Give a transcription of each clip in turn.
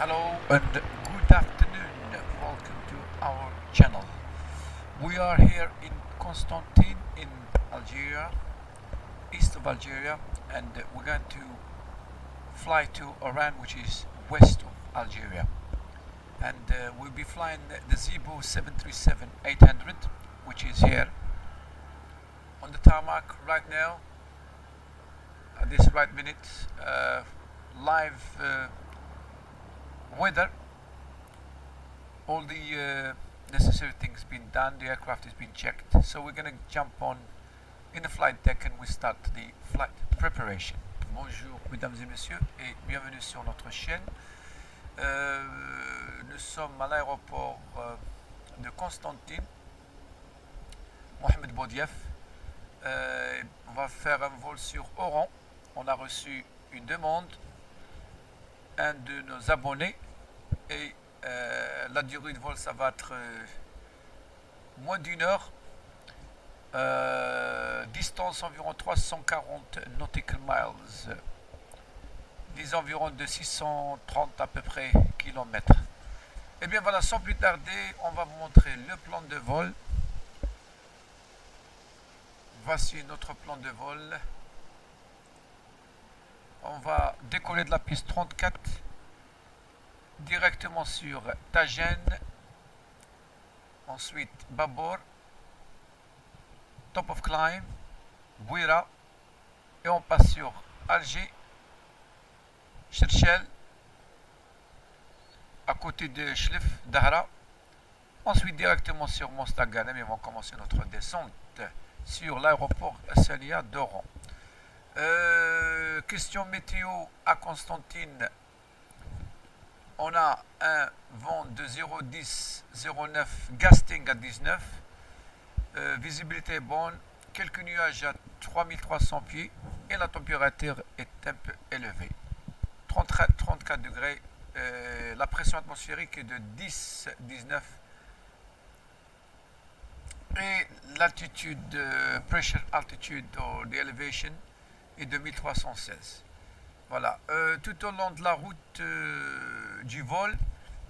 Hello and good afternoon. Welcome to our channel. We are here in Canstantine in Algeria, east of Algeria, and we're going to fly to Oran, which is west of Algeria. And we'll be flying the Zeebo 737-800, which is here on the tarmac right now, at this right minute. Live weather, all the necessary things been done, the aircraft has been checked, so we're going to jump on in the flight deck and we start the flight preparation. Bonjour mesdames et messieurs et bienvenue sur notre chaîne. Nous sommes à l'aéroport de Canstantine, Mohamed Boudiaf. On va faire un vol sur Oran. On a reçu une demande, un de nos abonnés, et la durée de vol ça va être moins d'une heure, distance environ 340 nautical miles, des environs de 630 à peu près kilomètres. Et bien voilà, sans plus tarder, on va vous montrer le plan de vol. Voici notre plan de vol. On va décoller de la piste 34 directement sur Tajen, ensuite Babor, Top of Climb, Bouira, et on passe sur Alger, Cherchel, à côté de Chlif, Dahra, ensuite directement sur Mostaganem et on va commencer notre descente sur l'aéroport Sania d'Oran. Question météo à Canstantine. On a un vent de 0,10, 0,9, gusting à 19. Visibilité est bonne. Quelques nuages à 3300 pieds. Et la température est un peu élevée. 34 degrés. La pression atmosphérique est de 10, 19. Et l'altitude, pressure altitude or the elevation, est de 1316. Voilà. Tout au long de la route du vol,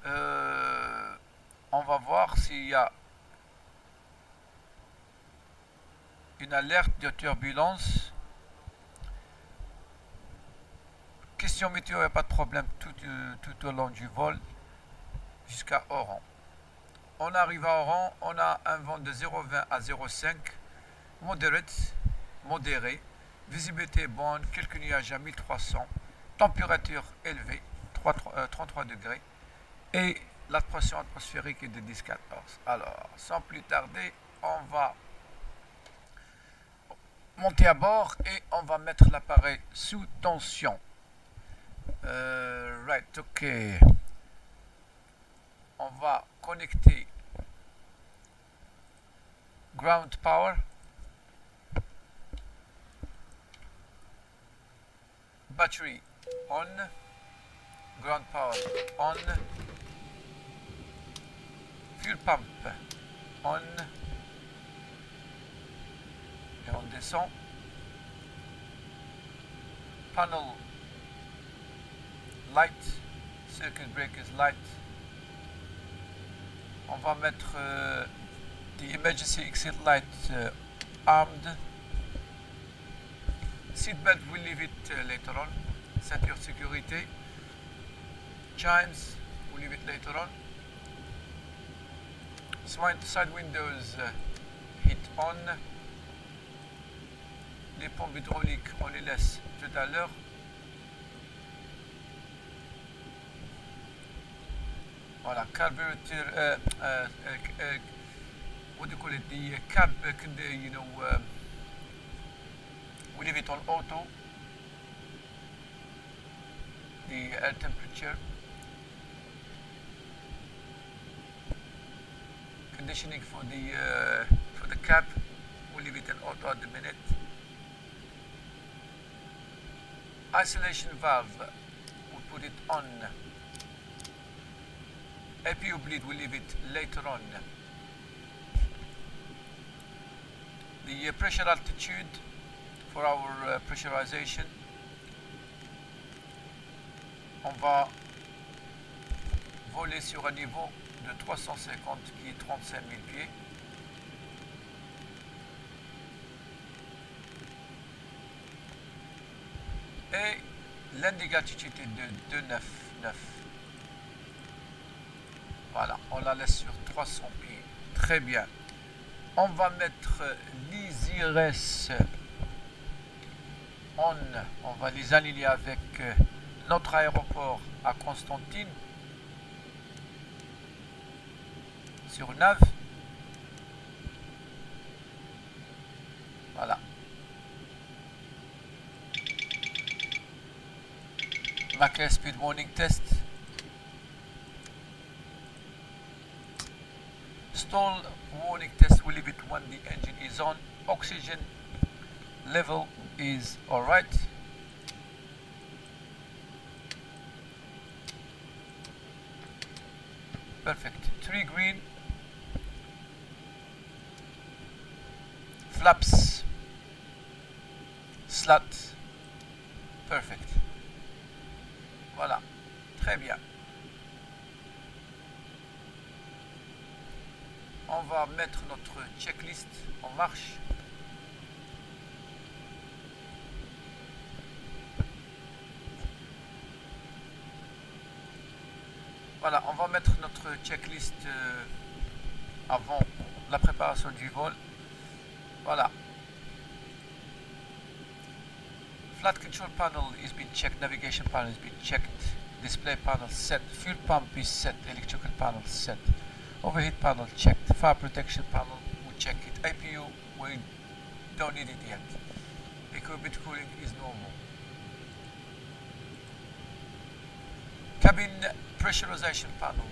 on va voir s'il y a une alerte de turbulence. Question météo, il n'y a pas de problème tout au long du vol jusqu'à Oran. On arrive à Oran, on a un vent de 0,20 à 0,5, modéré, visibilité bonne, quelques nuages à 1300, température élevée, 33 degrés, et la pression atmosphérique est de 10-14. Alors, sans plus tarder, on va monter à bord et on va mettre l'appareil sous tension. Right, ok. On va connecter ground power, battery on, ground power on, fuel pump on, et on descend. Panel light, circuit breakers light. On va mettre the emergency exit light armed. Seatbelt, we'll leave it later on. Ceinture sécurité. Chimes, we'll leave it later on. Side windows hit on. Les pompes hydrauliques, on les laisse tout à l'heure. Voilà, carburetor, what do you call it? The cab, we leave it on auto. The air temperature. Conditioning for the cab, we leave it on auto at the minute. Isolation valve, we put it on. APU bleed, we leave it later on. The pressure altitude for our pressurization. On va voler sur un niveau de 350 qui est 35 000 pieds. Et landing altitude est de 299. Voilà, on la laisse sur 300 pieds. Très bien. On va mettre les IRS on va les aligner avec notre aéroport à Canstantine sur nav. Voilà. Macro speed warning test. Stall warning test will leave it when the engine is on. Oxygen level is alright. Perfect. 3 green. Flaps. Slat. Perfect. Voilà. Très bien. On va mettre notre checklist en marche. Voilà, on va mettre notre checklist avant la préparation du vol. Voilà. Flat control panel is been checked, navigation panel is been checked, display panel set, fuel pump is set, electrical panel set, overheat panel checked, fire protection panel, we check it, APU, we don't need it yet. Equipment cooling is normal. Cabin pressurization panel,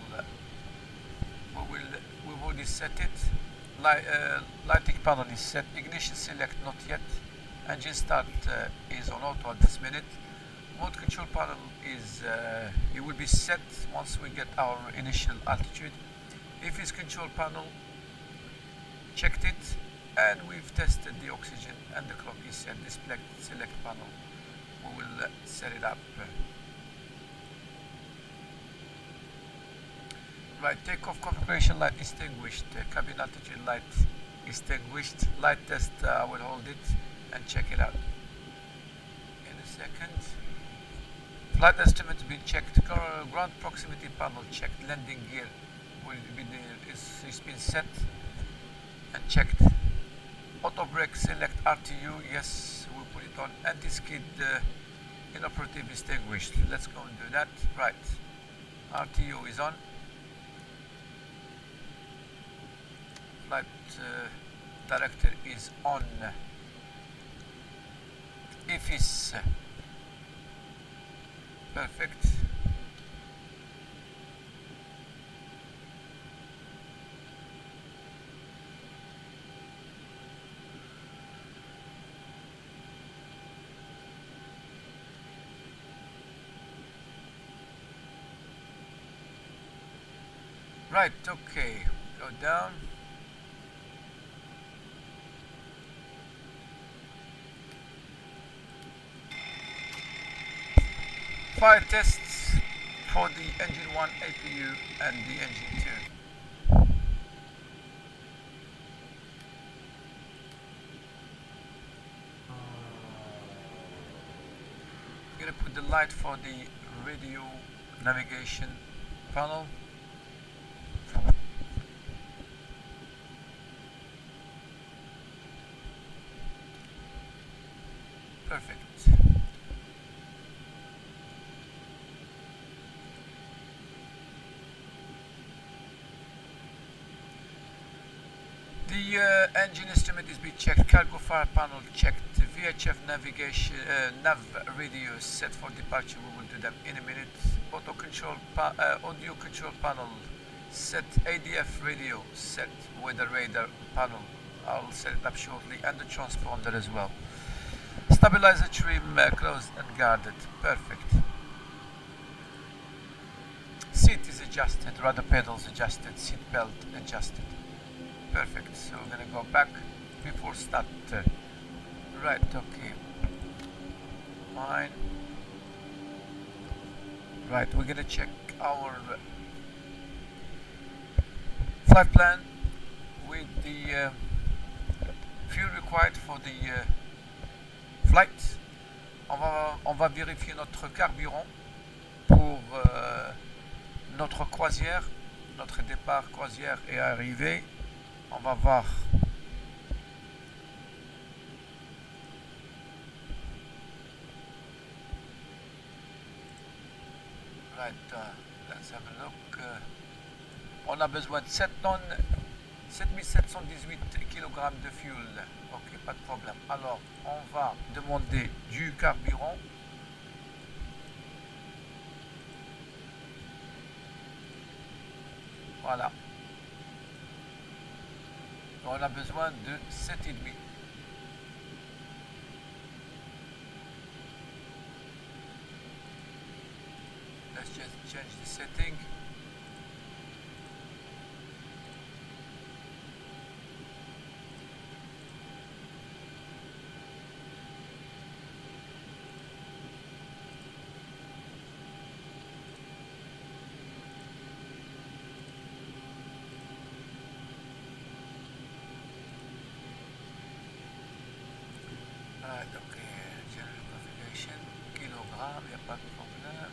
we've already set it. Lighting panel is set. Ignition select not yet. Engine start is on auto at this minute. Mode control panel is it will be set once we get our initial altitude. EFIS control panel checked it, and we've tested the oxygen and the clock is set. Display select panel, we will set it up. Right, takeoff configuration light extinguished, cabin altitude light extinguished, light test, I will hold it and check it out in a second. Flight estimate been checked, ground proximity panel checked, landing gear is been set and checked. Auto brake select RTU, yes, we put it on. Anti-skid inoperative extinguished, let's go and do that. Right, RTU is on. Flight director is on. EFIS perfect. Right, okay, go down. Fire tests for the engine 1 APU and the engine 2. I'm going to put the light for the radio navigation panel. Perfect. The engine estimate is being checked, cargo fire panel checked, VHF navigation, nav radio is set for departure, we will do them in a minute. Auto control, audio control panel set, ADF radio set, weather radar panel, I'll set it up shortly, and the transponder as well. Stabilizer trim closed and guarded, perfect. Seat is adjusted, rudder pedals adjusted, seat belt adjusted. Perfect, so we're gonna go back before start. Right, okay. Fine. Right, we're gonna check our flight plan with the fuel required for the flight. On va vérifier notre carburant pour notre croisière. Notre départ croisière est arrivé. On va voir. Right, let's have a look. On a besoin de 7 tonnes, 7718 kg de fuel. Ok, pas de problème. Alors, on va demander du carburant. Voilà. On a besoin de 7,5. Let's just change the setting. Donc, general configuration, kilogramme, il n'y a pas de problème.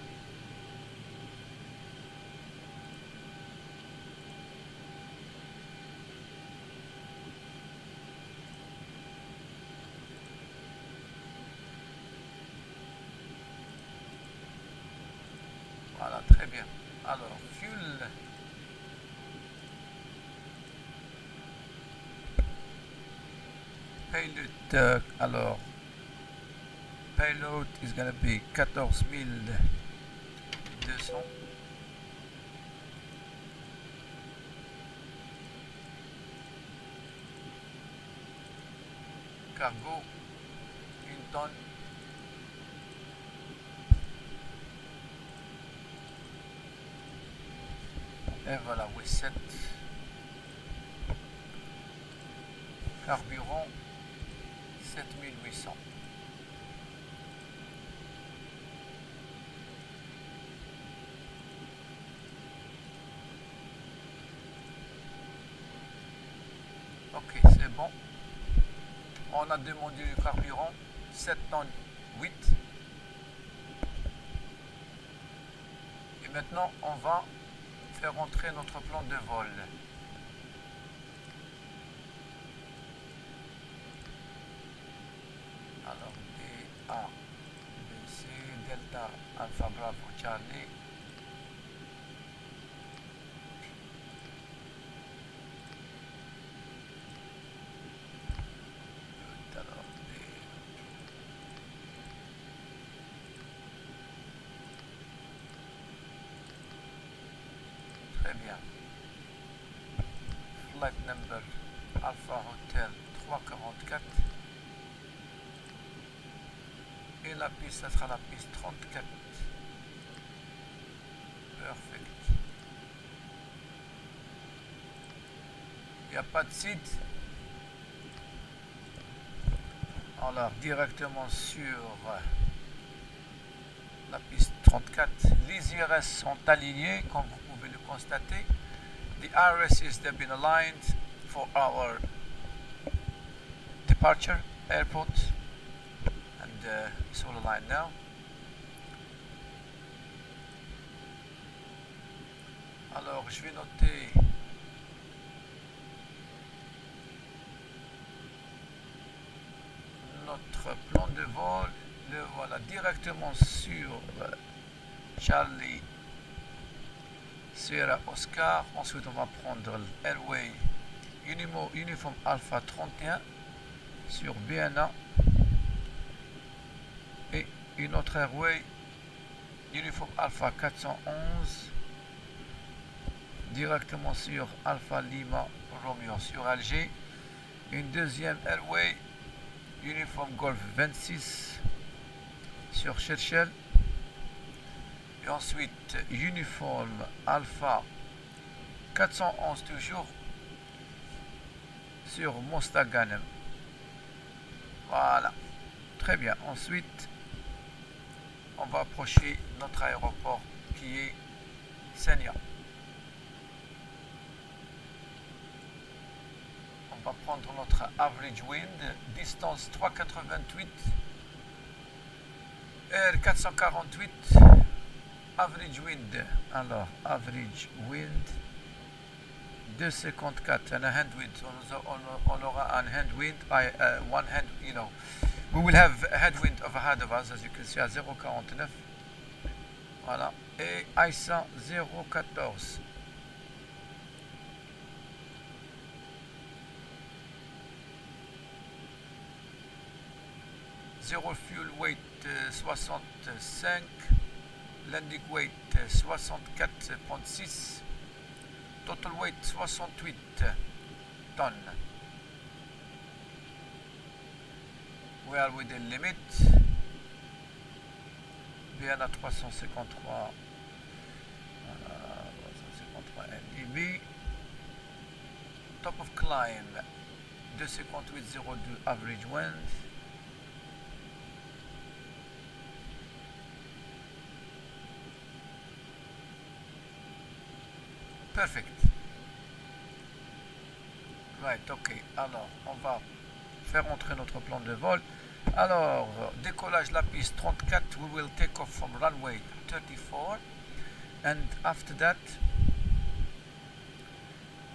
Voilà, très bien. Alors, fuel. Payload, alors, payload is going to be 14200. Cargo, 1 tonne. Et voilà, we set. Carburant, 7800. Ok, c'est bon. On a demandé du carburant, 7 tonnes 8. Et maintenant, on va faire entrer notre plan de vol. Alors, DABC, Delta, Alpha, Bravo, Charlie. Très bien. Flight number Alpha Hotel 344. Et la piste, ça sera la piste 34. Perfect. Il n'y a pas de site. Alors, directement sur la piste 34. Les IRS sont alignés, comme vous pouvez le constater. The IRSs have been aligned for our departure airport. And it's all aligned now. Alors, je vais noter notre plan de vol. Le voilà directement sur Charlie Sierra Oscar. Ensuite, on va prendre l'Airway Uniform Alpha 31 sur BNA. Et une autre Airway Uniform Alpha 411 directement sur Alpha Lima Romeo sur Alger. Une deuxième Airway Uniform Golf 26 sur Churchill. Et ensuite Uniform Alpha 411 toujours sur Mostaganem. Voilà, très bien. Ensuite, on va approcher notre aéroport qui est Senia. va prendre notre average wind, distance 388, air 448, average wind. Alors, average wind 254, and a hand wind. On aura un hand wind, one hand, you know, we will have a headwind ahead of us, as you can see, à 0,49. Voilà, et ISA 0,14. Zero fuel weight 65, landing weight 64,6, total weight 68 tonnes. We are within limit. BNA 353, 353 NDB. Top of climb 258,02 average wind. Perfect. Right, ok. Alors, on va faire entrer notre plan de vol. Alors, décollage la piste 34. We will take off from runway 34. And after that,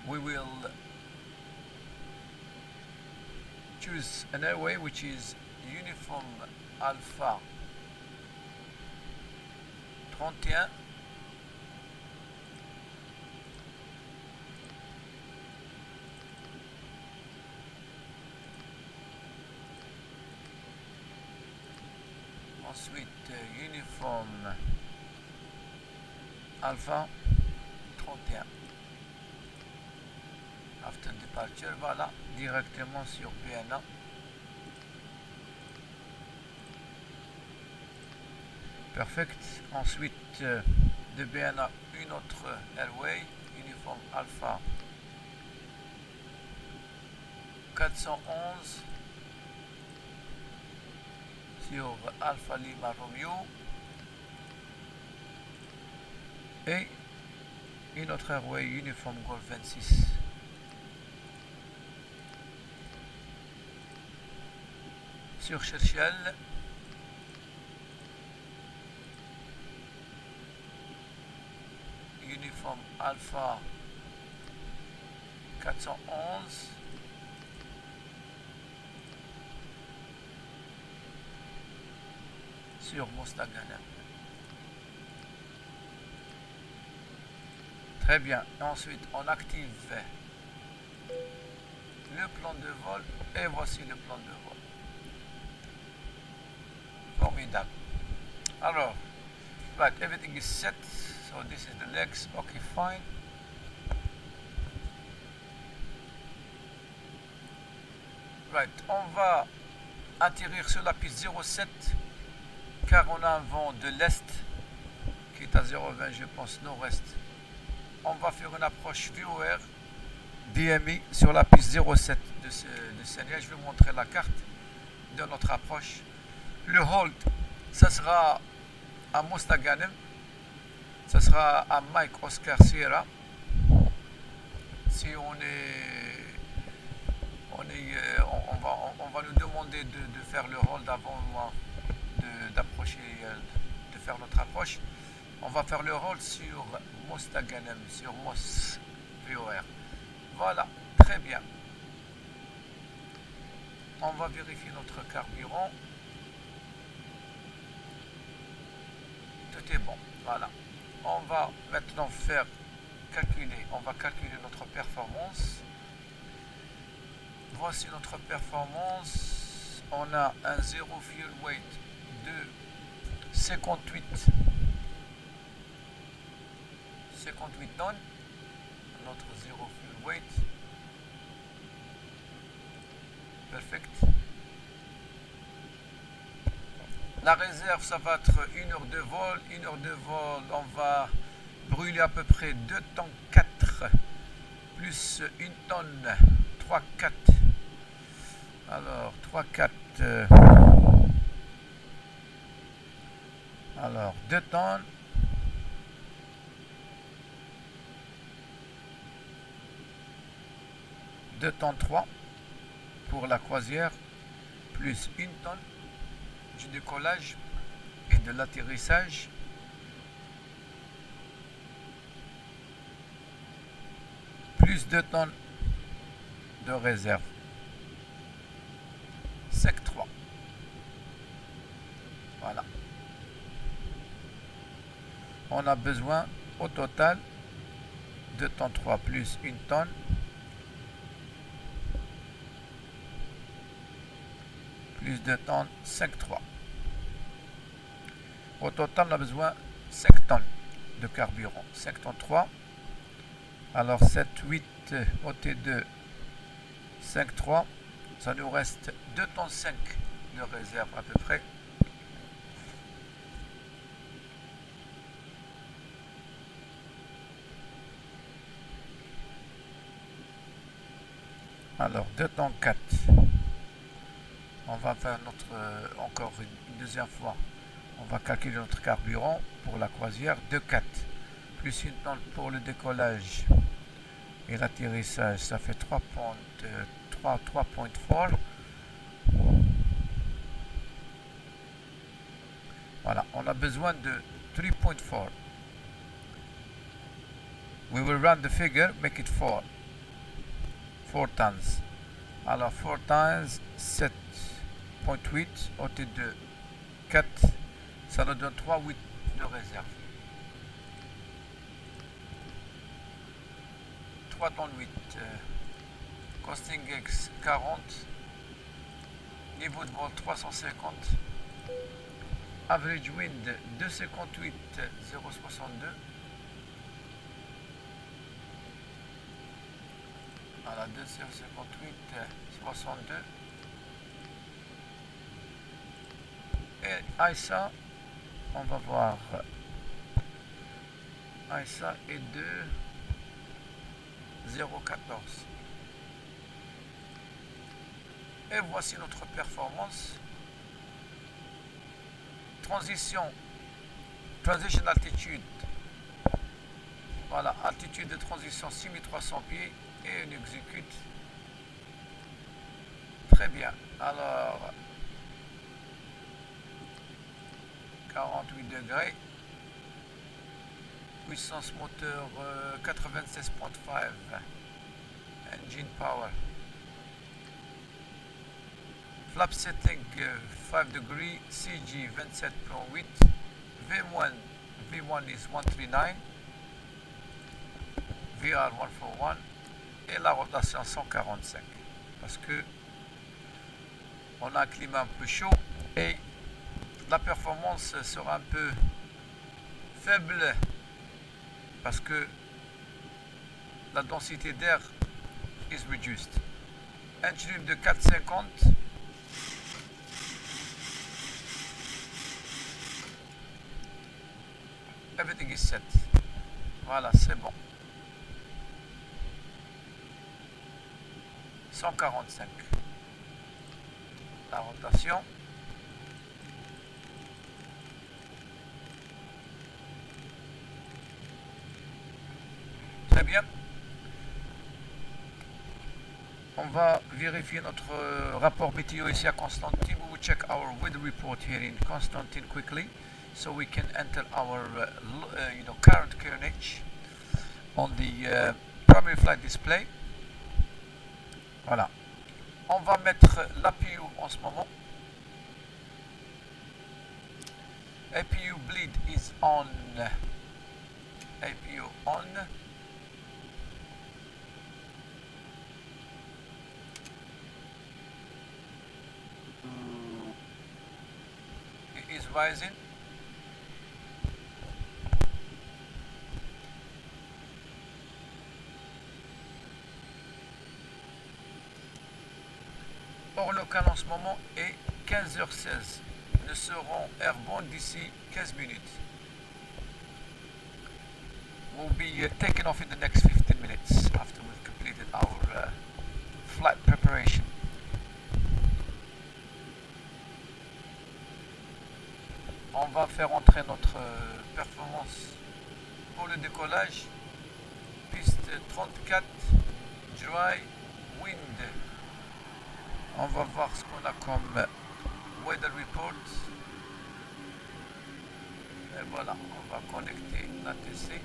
we will choose an airway which is Uniform Alpha 31. Ensuite, Uniform Alpha 31. After departure, voilà, directement sur BNA. Perfect. Ensuite, de BNA, une autre airway, Uniform Alpha 411. Sur Alpha Lima Romeo et une autre airway Uniform Golf 26 sur Churchill, Uniform Alpha 411 sur Mostaganem. Très bien. Ensuite, on active le plan de vol et voici le plan de vol. Formidable. Alors, right, everything is set. So this is the legs. Okay, fine. Right, on va atterrir sur la piste 07. Car on a un vent de l'est qui est à 0,20, je pense, nord-est. On va faire une approche VOR DMI sur la piste 07 de Seigneur. Je vais vous montrer la carte de notre approche. Le hold, ça sera à Mostaganem. Ça sera à Mike Oscar Sierra. Si on va nous demander de faire le hold avant moi. D'approcher, de faire notre approche. On va faire le rôle sur Mostaganem, sur Mos VOR. Voilà, très bien. On va vérifier notre carburant. Tout est bon, voilà. On va maintenant on va calculer notre performance. Voici notre performance. On a un zéro fuel weight de 58 tonnes, notre zéro fuel weight. Perfect. La réserve, ça va être 1 heure de vol. 1 heure de vol, on va brûler à peu près 2 tonnes 4 plus 1 tonne 3, 4. Alors 3, 4. Alors 2 tonnes. 2 tonnes 3. pour la croisière, plus 1 tonne du décollage et de l'atterrissage. Plus 2 tonnes de réserve. Sec 3. Voilà. On a besoin au total 2 tonnes 3 plus 1 tonne. Plus 2 tonnes, 5 3. Au total, on a besoin 5 tonnes de carburant. 5 tonnes 3. Alors 7, 8 OT2, 5 3. Ça nous reste 2 tonnes 5 de réserve à peu près. Alors 2 tonnes 4. On va faire encore une deuxième fois. On va calculer notre carburant pour la croisière. 2 4 plus 1 tonne pour le décollage et l'atterrissage. Ça fait 3.4. Voilà, on a besoin de 3.4. We will run the figure, make it 4 tons. Alors 4 times 7.8 OT2 4, ça nous donne 3,8 de réserve. 3 tonnes 8. Costing X 40. Niveau de vol 350. Average wind 258 0,62. Voilà, 258 62. Et ISA, on va voir. ISA est de 0,14. Et voici notre performance. Transition altitude. Voilà, altitude de transition 6300 pieds et on exécute. Très bien. Alors 48 degrés. Puissance moteur 96.5. Engine power. Flap setting 5 degrés. CG 27.8. V1 is 139. VR 141. Et la rotation 145. Parce que on a un climat un peu chaud et la performance sera un peu faible parce que la densité d'air is reduced. Engine de 450. Everything is set. Voilà, c'est bon. 145. La rotation. Très bien. On va vérifier notre rapport météo ici à Canstantine. We will check our weather report here in Canstantine quickly, so we can enter our current coordinates on the primary flight display. Voilà. On va mettre l'APU en ce moment. APU bleed is on. APU on. It is rising. Port local en ce moment est 15h16. Nous serons airborne d'ici 15 minutes. We'll be taking off in the next 15 minutes after we've completed our flight preparation. On va faire entrer notre performance pour le décollage. Piste 34, dry, wind On va voir ce qu'on a comme weather report. Et voilà, on va connecter l'ATC.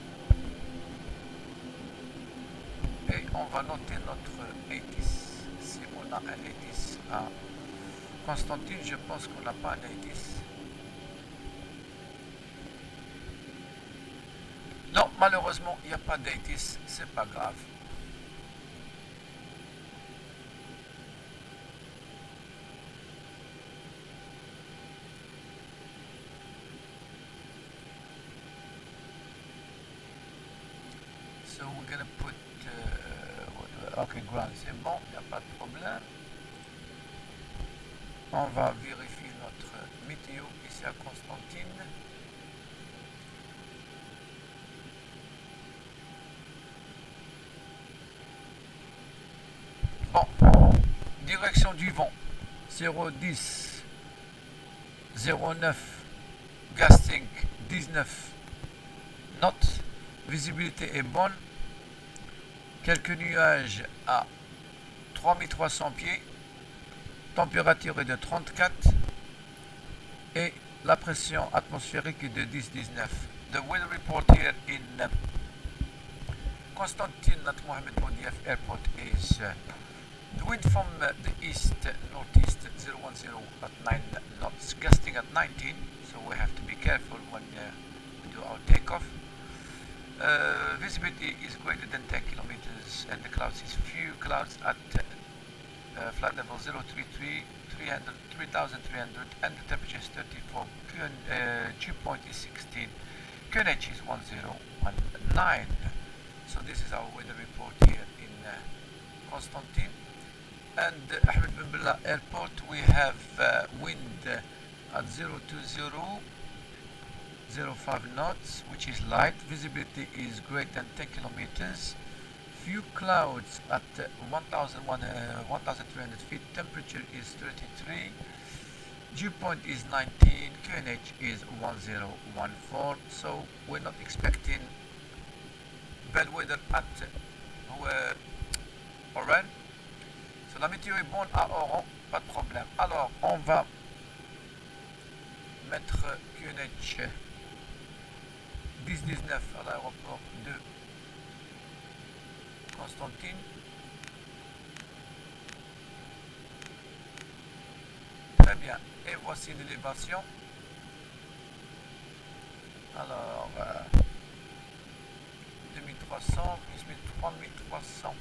Et on va noter notre ATIS. Si on a un ATIS à Constantine, je pense qu'on n'a pas un ATIS. Non, malheureusement, il n'y a pas d'ATIS, c'est pas grave. So we're gonna put ok, ground, c'est bon, il n'y a pas de problème. On va vérifier notre météo ici à Constantine. Bon, direction du vent 0,10, 0,9, gusting 19 knots, visibilité est bonne, quelques nuages à 3300 pieds, température est de 34 et la pression atmosphérique est de 10-19. The weather report here in Constantine at Mohammed Boudiaf Airport is the wind from the east northeast 010 at 9 knots, gusting at 19, so we have to be careful when we do our takeoff. Visibility is greater than 10 kilometers and the clouds is few clouds at flight level 033, 3,300 and the temperature is 34, dew point is 16, QNH is 1019. So this is our weather report here in Constantine. And Ahmed bin Bella Airport, we have wind at 020, 05 knots, which is light. Visibility is greater than 10 kilometers. Few clouds at 1,300 feet. Temperature is 33. Dew point is 19. QNH is 1014. So we're not expecting bad weather at Oran. So la météo est bonne à Oran, pas de problème. Alors on va mettre QNH 10-19 à l'aéroport de Constantine. Très bien, et voici l'élévation. Alors 2300 plus 3300.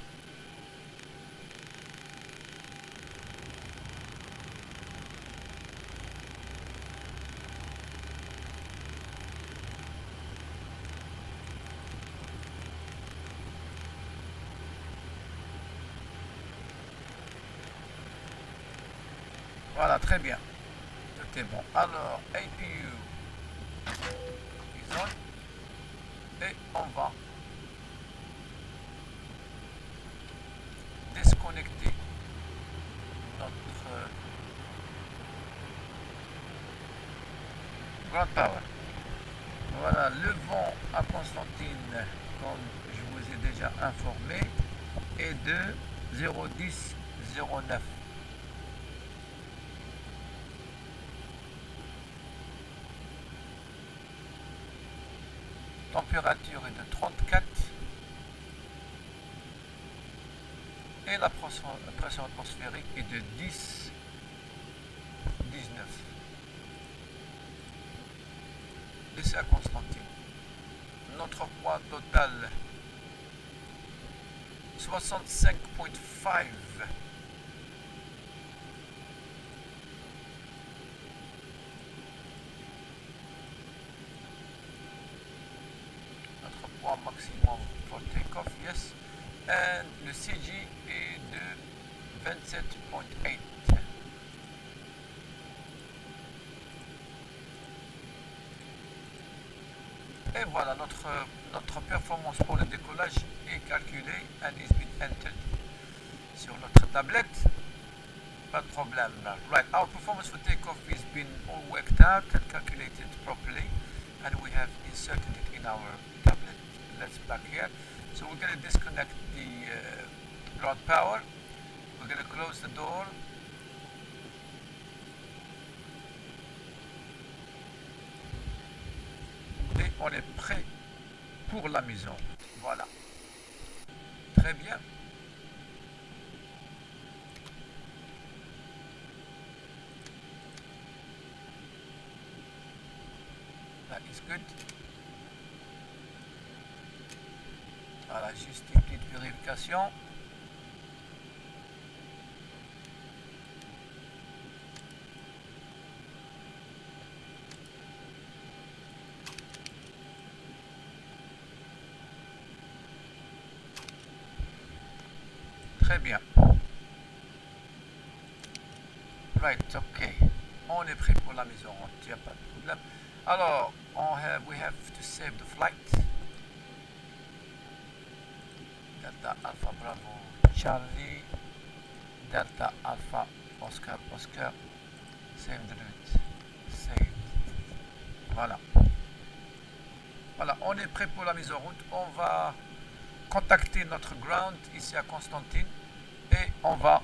Voilà, très bien. Tout est bon. Alors, APU is on. Et on va déconnecter notre ground power. Voilà, le vent à Constantine, comme je vous ai déjà informé, est de 0,10, 0,9. Température est de 34 et la pression atmosphérique est de 10, 19. Ici à Constantine. Notre poids total 65,5. Maximum for takeoff, yes, and le CG est de 27,8. Et voilà, notre performance pour le décollage est calculée and is been entered sur notre tablette. Pas de problème. Right, our performance for takeoff has been all worked out and calculated properly, and we have inserted it in our tablet. Let's back here. So we're going to disconnect the ground power. We're going to close the door on est prêt pour la mise en route. Voilà. Très bien. That is good. Voilà, juste une petite vérification. Très bien. Right, ok. On est prêt pour la mise en route, il n'y a pas de problème. Alors, we have to save the flight. Delta Alpha Bravo Charlie. Delta Alpha Oscar Oscar. Save the route. Save. Voilà. Voilà, on est prêt pour la mise en route. On va contacter notre ground ici à Canstantine et on va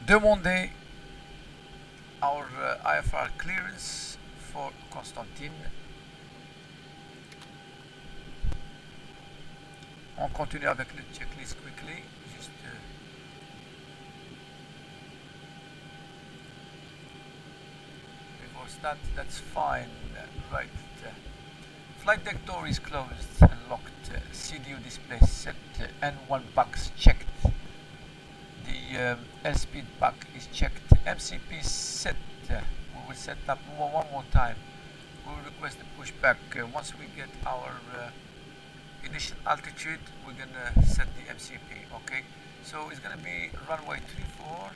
demander our IFR clearance for Canstantine. On continue avec le checklist quickly. Juste before start, that's fine. Right. Flight deck door is closed and locked. CDU display set. N1 box checked. The airspeed back is checked. MCP set. We will set up one more time. We will request a pushback. Once we get our initial altitude, we're gonna set the MCP. Okay, so it's gonna be runway 340.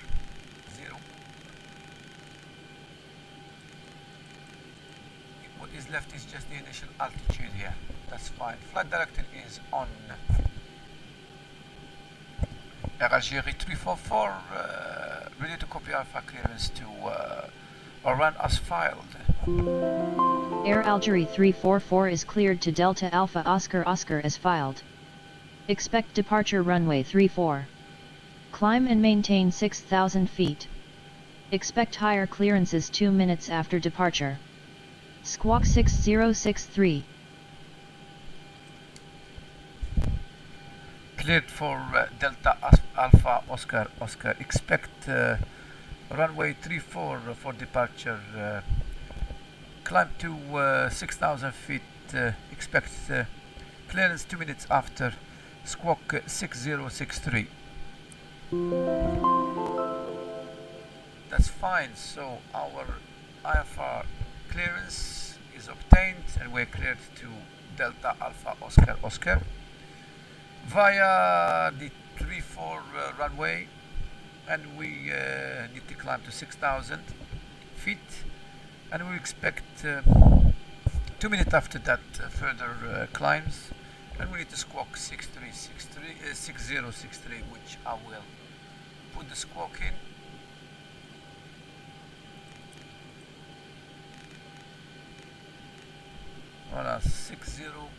What is left is just the initial altitude here. That's fine. Flight director is on. Algeria 344, ready to copy Alpha clearance to Oran as filed. Air Algeria 344 is cleared to Delta Alpha Oscar Oscar as filed. Expect departure runway 34. Climb and maintain 6,000 feet. Expect higher clearances 2 minutes after departure. Squawk 6063. Cleared for Delta Alpha Oscar Oscar. Expect runway 34 for departure. Climb to 6,000 feet. Expect clearance 2 minutes after. Squawk 6063. That's fine. So our IFR clearance is obtained and we're cleared to Delta Alpha Oscar Oscar via the 34 runway, and we need to climb to 6,000 feet, and we expect 2 minutes after that further climbs, and we need to squawk 6063, which I will put the squawk in. Voilà, 6063.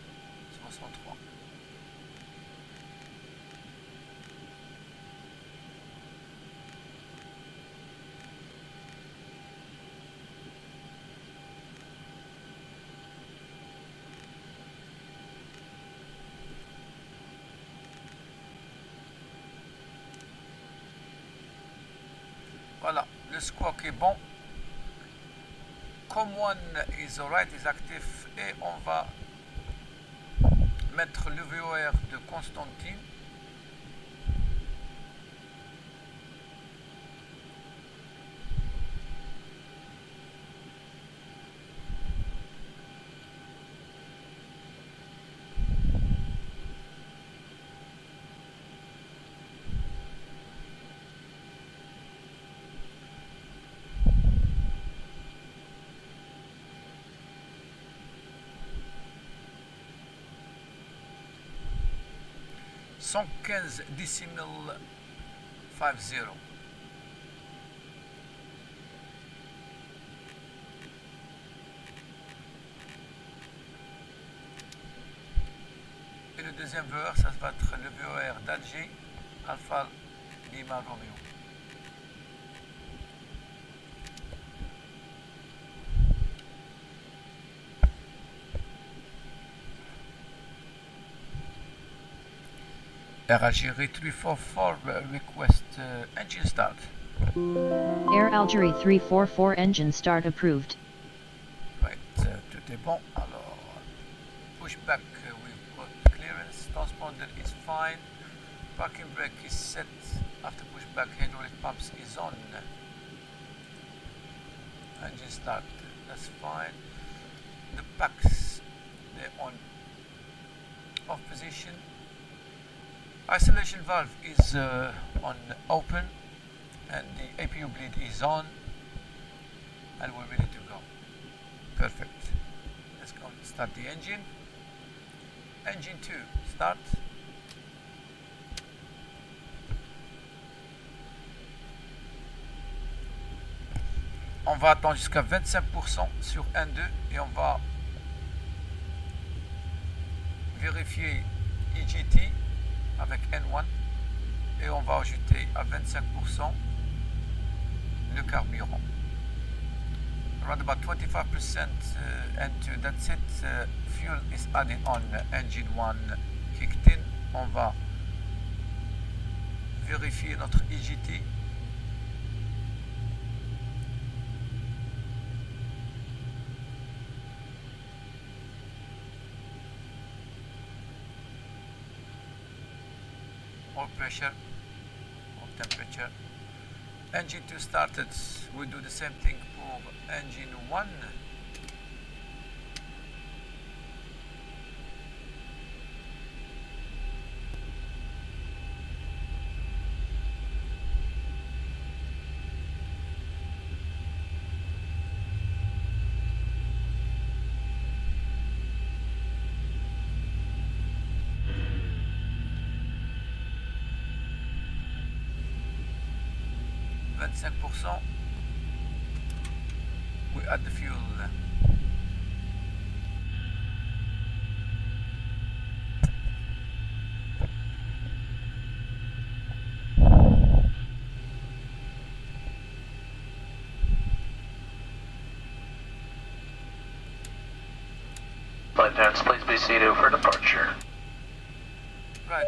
Voilà, le squawk est bon. Com1 is alright, is actif, et on va mettre le VOR de Canstantine. .15 50. Et le deuxième VOR, ça va être le VOR d'Alger, Alpha Lima Romeo. Algerie 344 request engine start. Air Algerie 344 engine start approved. Right, tout est bon. Alors, pushback we've got clearance. Transponder is fine. Parking brake is set. After pushback, hydraulic pumps is on. Engine start, that's fine. The packs, they're on off position. Isolation valve is on open, and the APU bleed is on, and we're ready to go. Perfect. Let's go and start the engine. Engine 2, start. On va attendre jusqu'à 25% sur N2 et on va vérifier IGT avec N1 et on va ajouter à 25% le carburant. Around about 25% N2, that's it. Fuel is added on, engine 1 kicked in. On va vérifier notre IGT. Oil pressure, oil temperature. Engine 2 started. We do the same thing for engine 1. We add the fuel. Flight attendants, please be seated for departure. Right,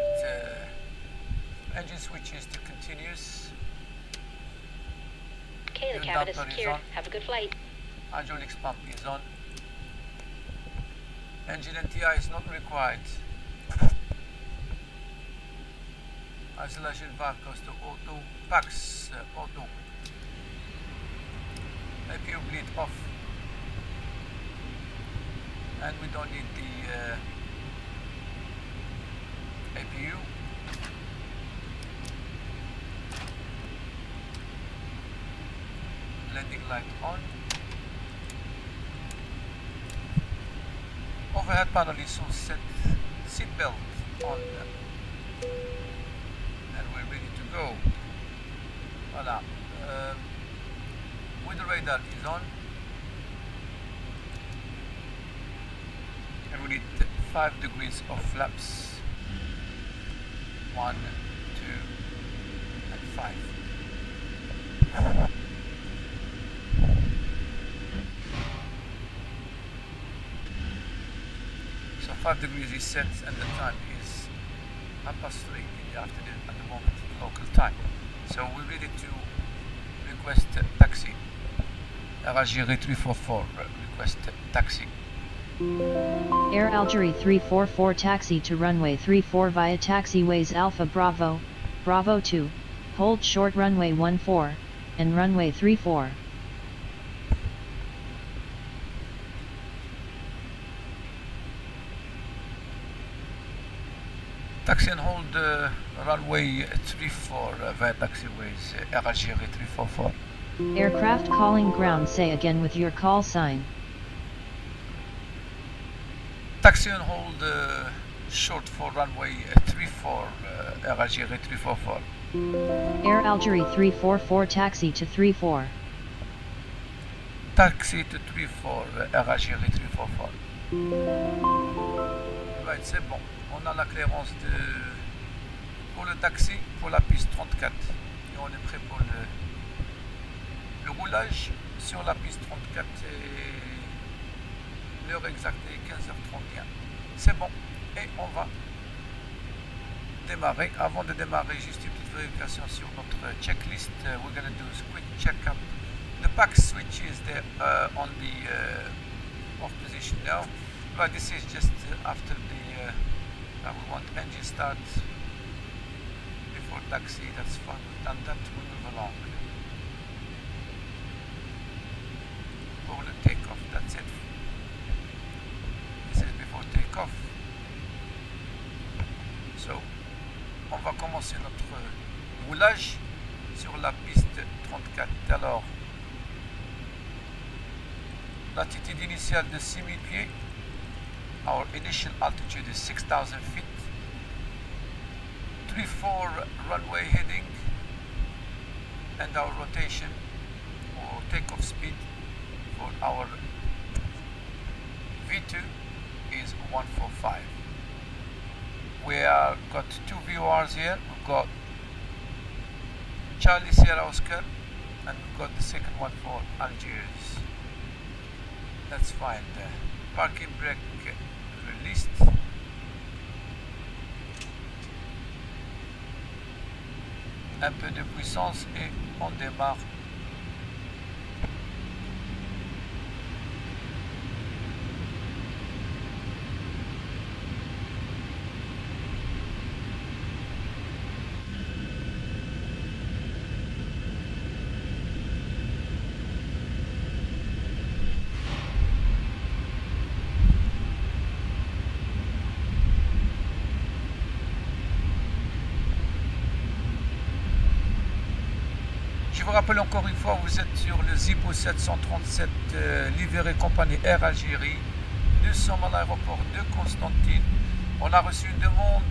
engine switches to continuous. Okay, the Fuel cabin is damper secured. on. Have a good flight. Hydraulics pump is on. Engine NTI is not required. Isolation valve goes to auto. Packs auto. APU bleed off. And we don't need the APU. Landing light on. Overhead panel is all set. Seat belt on. And we're ready to go. Voila. Weather radar is on. And we need 5 degrees of flaps. 1, 2, and 5. So 5 degrees is set and the time is 3:30 in the afternoon at the moment, local time. So we're ready to request taxi. Algerie 344 request taxi. Air Algerie 344 taxi to runway 34 via taxiways Alpha Bravo, Bravo 2, hold short runway 14, and runway 34. Taxi and hold runway 34 via taxiways Algerie 344. Aircraft calling ground, say again with your call sign. Taxi and hold short for runway 34 Algerie 344. Air Algerie 344 taxi to 34. Taxi to 34 Algerie 344. Right, c'est bon. On a la clairance pour le taxi pour la piste 34. Et on est prêt pour le roulage sur la piste 34. L'heure exacte est 15h31. C'est bon. Et on va démarrer. Avant de démarrer, juste une petite vérification sur notre checklist. We're going to do a quick checkup. The back switch is there on the off position now. Right, this is just after the we want engine start before taxi. That's fine. We've done that. We move along. For the takeoff, that's it. This is before takeoff. So, on va commencer notre roulage sur la piste 34. Alors, l'altitude initiale de 6000 pieds. Our initial altitude is 6,000 feet. 3-4 runway heading, and our rotation or takeoff speed for our V2 is 145. We are got two VORs here. We've got Charlie Sierra Oscar, and we've got the second one for Algiers. That's fine. The parking brake released. Un peu de puissance et on démarre. Je vous rappelle encore une fois, vous êtes sur le Zipo 737 livré compagnie Air Algérie. Nous sommes à l'aéroport de Canstantine. On a reçu une demande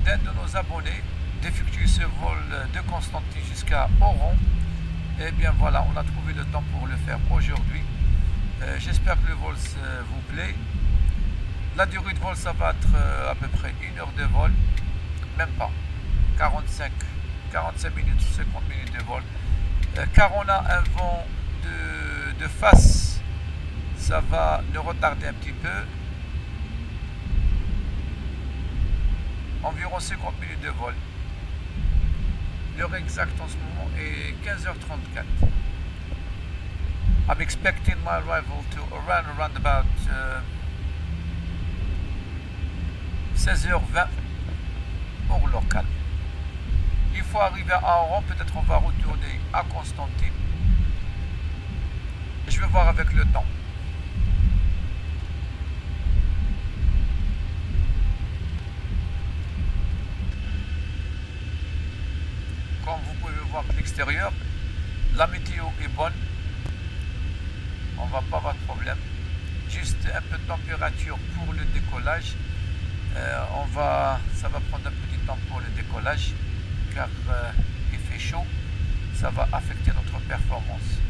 d'un de nos abonnés d'effectuer ce vol de Canstantine jusqu'à Oran. Et bien voilà, on a trouvé le temps pour le faire aujourd'hui. J'espère que le vol vous plaît. La durée de vol, ça va être à peu près 1 heure de vol, même pas, 45 minutes, 50 minutes de vol. Car on a un vent de face, ça va nous retarder un petit peu. Environ 50 minutes de vol. L'heure exacte en ce moment est 15h34. I'm expecting my arrival to Oran around about 16h20 pour local. Il faut arriver à Oran, peut-être on va retourner à Canstantine. Je vais voir avec le temps. Comme vous pouvez voir de l'extérieur, la météo est bonne. On va pas avoir de problème. Juste un peu de température pour le décollage. Ça va prendre un petit temps pour le décollage. Car il fait chaud, ça va affecter notre performance.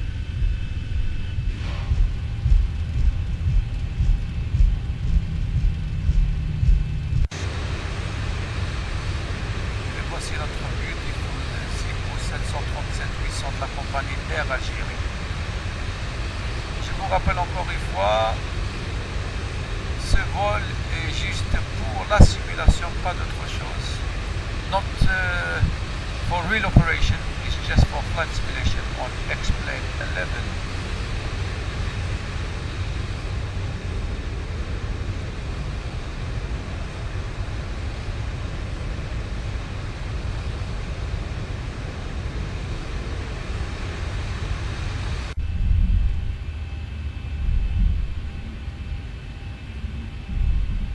Et voici notre beautiful Zipo 737-800 de la compagnie Air Algérie. Je vous rappelle encore une fois, ce vol est juste pour la simulation, pas d'autre chose. Not for real operation, it's just for flight simulation on Xplane 11.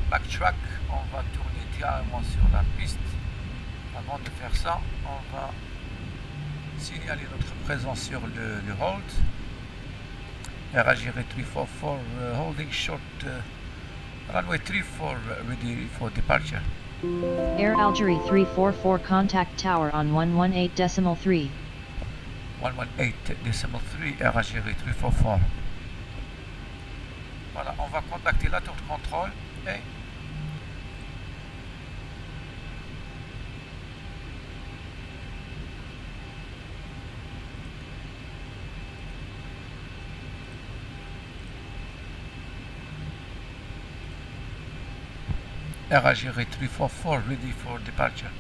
Backtrack, on va tourner carrément sur la piste. Avant de faire ça, on va signaler notre présence sur le hold. Air Algérie 344 holding short runway 34 ready for departure. Air Algérie 344 contact tower on 118.3. 118.3 Air Algérie 344. Voilà, on va contacter la tour de contrôle et Air Algérie 344 ready for departure.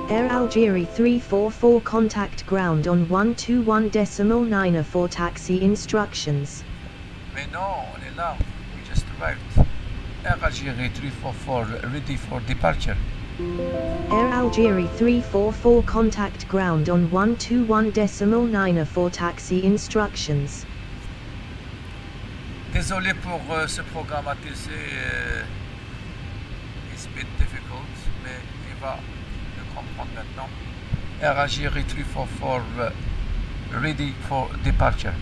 Air Algérie 344 contact ground on 121.9 for taxi instructions. Mais non, on est là. We just arrived. Air Algérie 344 ready for departure. Air Algérie 344 contact ground on 121.9 for taxi instructions. Désolé pour ce programme ATC. It's a bit difficult, mais il va le comprendre maintenant. Air Algérie 344 ready for departure.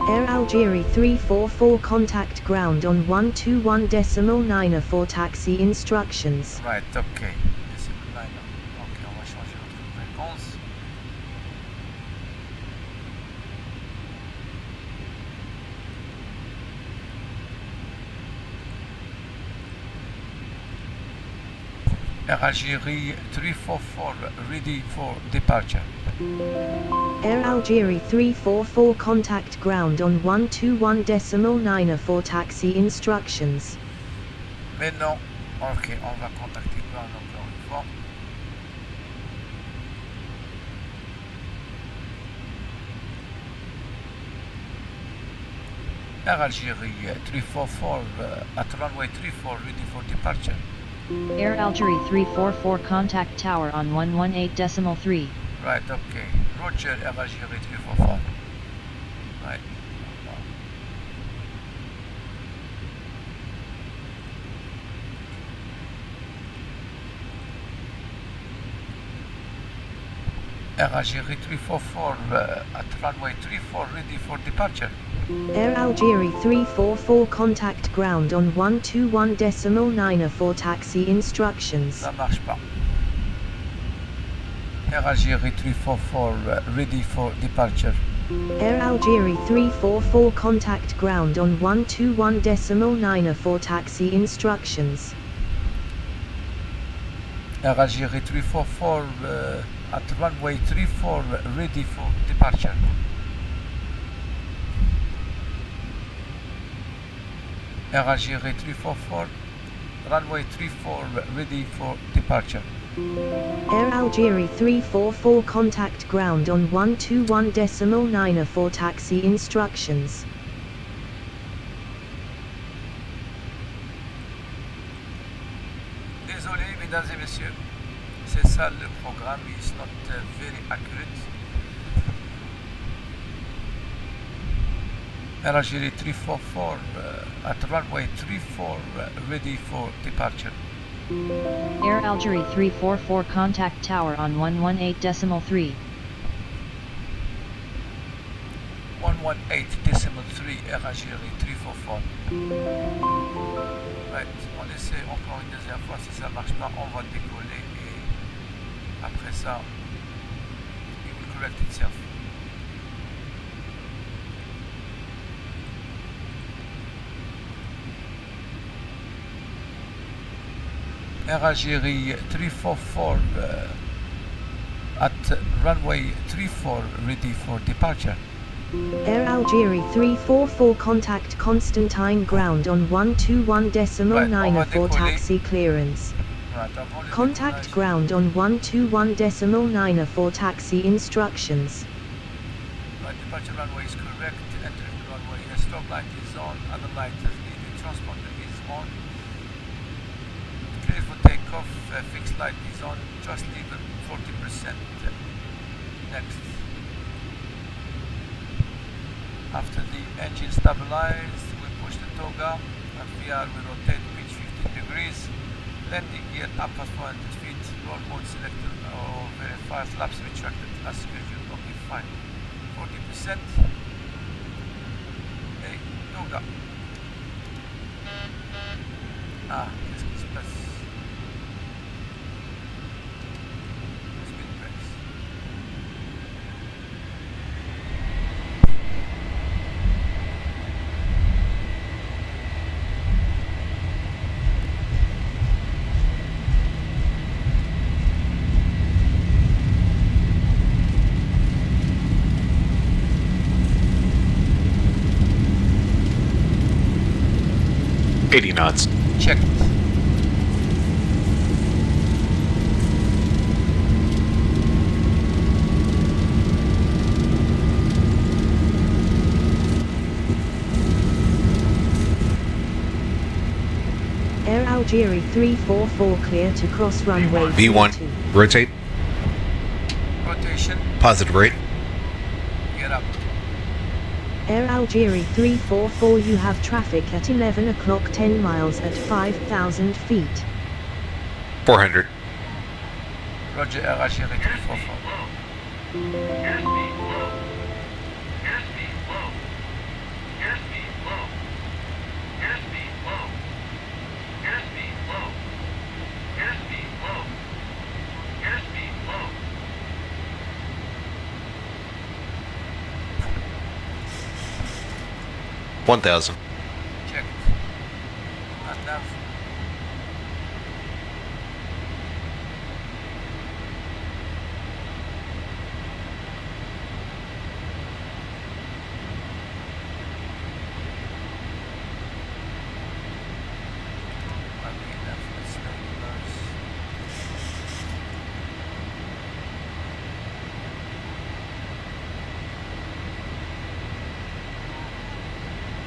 Air Algérie 344 contact ground on 121.9 for taxi instructions. Right, ok. Décimal line. Ok, on va changer notre fréquence. Air Algérie 344 ready for departure. Air Algérie 344 contact ground on 121.9 for taxi instructions. Mais non. Ok, on va contacter ground encore une fois. Air Algérie 344 at runway 34 ready for departure. Air Algérie 344 contact tower on 118.3. Right, okay. Roger, Air Algérie 344. Right. Air Algérie 344 at runway 34 ready for departure. Air Algérie 344 contact ground on 121.9 for taxi instructions. Ça marche pas. Air Algérie 344 ready for departure. Air Algérie 344 contact ground on 121.9 for taxi instructions. Air Algérie 344 at runway 34 ready for departure. Air Algérie 344 runway 34 ready for departure. Air Algérie 344 contact ground on 121.9 for taxi instructions. Désolé mesdames et messieurs, c'est ça le programme, it's not very accurate. Air Algérie 344 at runway 34 ready for departure. Air Algérie 344 contact tower on 118.3. 118.3 Air Algérie 344. Right. On essaie encore une deuxième fois, si ça marche pas, on va décoller et après ça, it will correct itself. Air Algérie 344 at runway 34 ready for departure. Air Algérie 344 contact Canstantine ground on 121.9 for taxi clearance. Right, avant le Contact décollage, ground on 121.9 for taxi instructions. right, departure runway is correct, entering the runway, a stop light is on, other light is needed, transponder is on. Clear for takeoff, fixed light is on, thrust lever 40%. Next. After the engine stabilized, we push the toga, IFR we rotate pitch 15 degrees, landing gear up at 400 feet, roll mode selected or verify flaps retracted as scheduled, okay fine. 40%. Okay, toga. Ah, qu'est-ce qui se passe? Speed brakes. $80 knots. Checked. Algeria 344 clear to cross runway V1, 32. rotate, Rotation. positive rate. Get up. Air Algeria 344, you have traffic at 11 o'clock 10 miles at 5,000 feet. 400. Roger, Air Algeria 344. Airspeed low. Airspeed low. Airspeed low. Airspeed low. Airspeed low. Airspeed low. Airspeed low. One 1,000. Checked. Enough.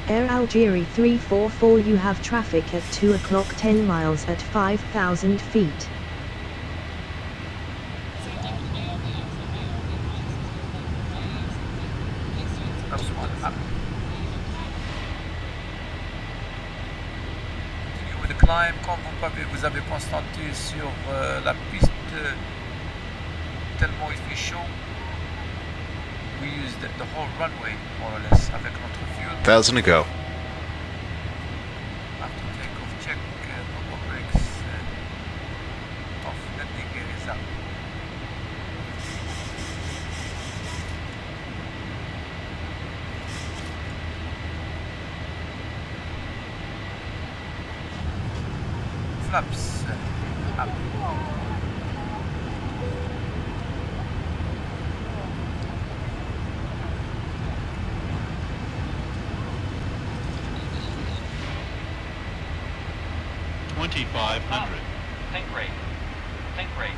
Air Algeria 344, you have traffic at 2 o'clock 10 miles at 5,000 feet. That's one up. Continue with the climb. Quand vous avez Constantine sur la piste tellement il fait chaud, we used the whole runway more or less avec notre fuel. 1,000 to go. After takeoff, check proper brakes off, landing gear is up. Flaps up. Think rate. Think rate.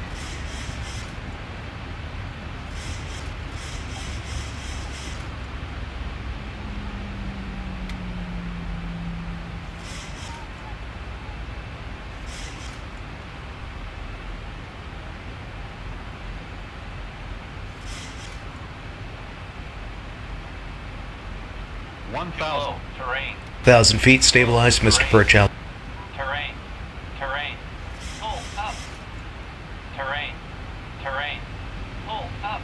Low. Terrain. 1,000 feet, stabilized, Mr. Perchal. Terrain. Terrain. Pull up. Terrain. Terrain. Pull up.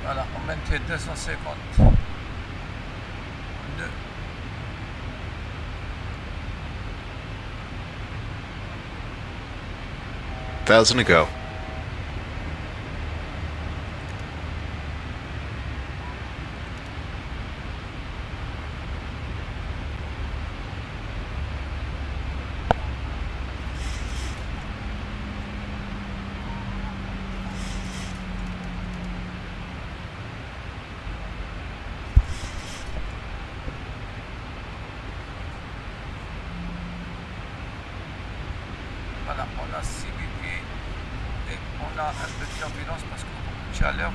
Voilà, on mettait 250. 2. $1,000 to go. Voilà, on a 6 pieds et on a un peu de turbulence parce qu'on a beaucoup de chaleur.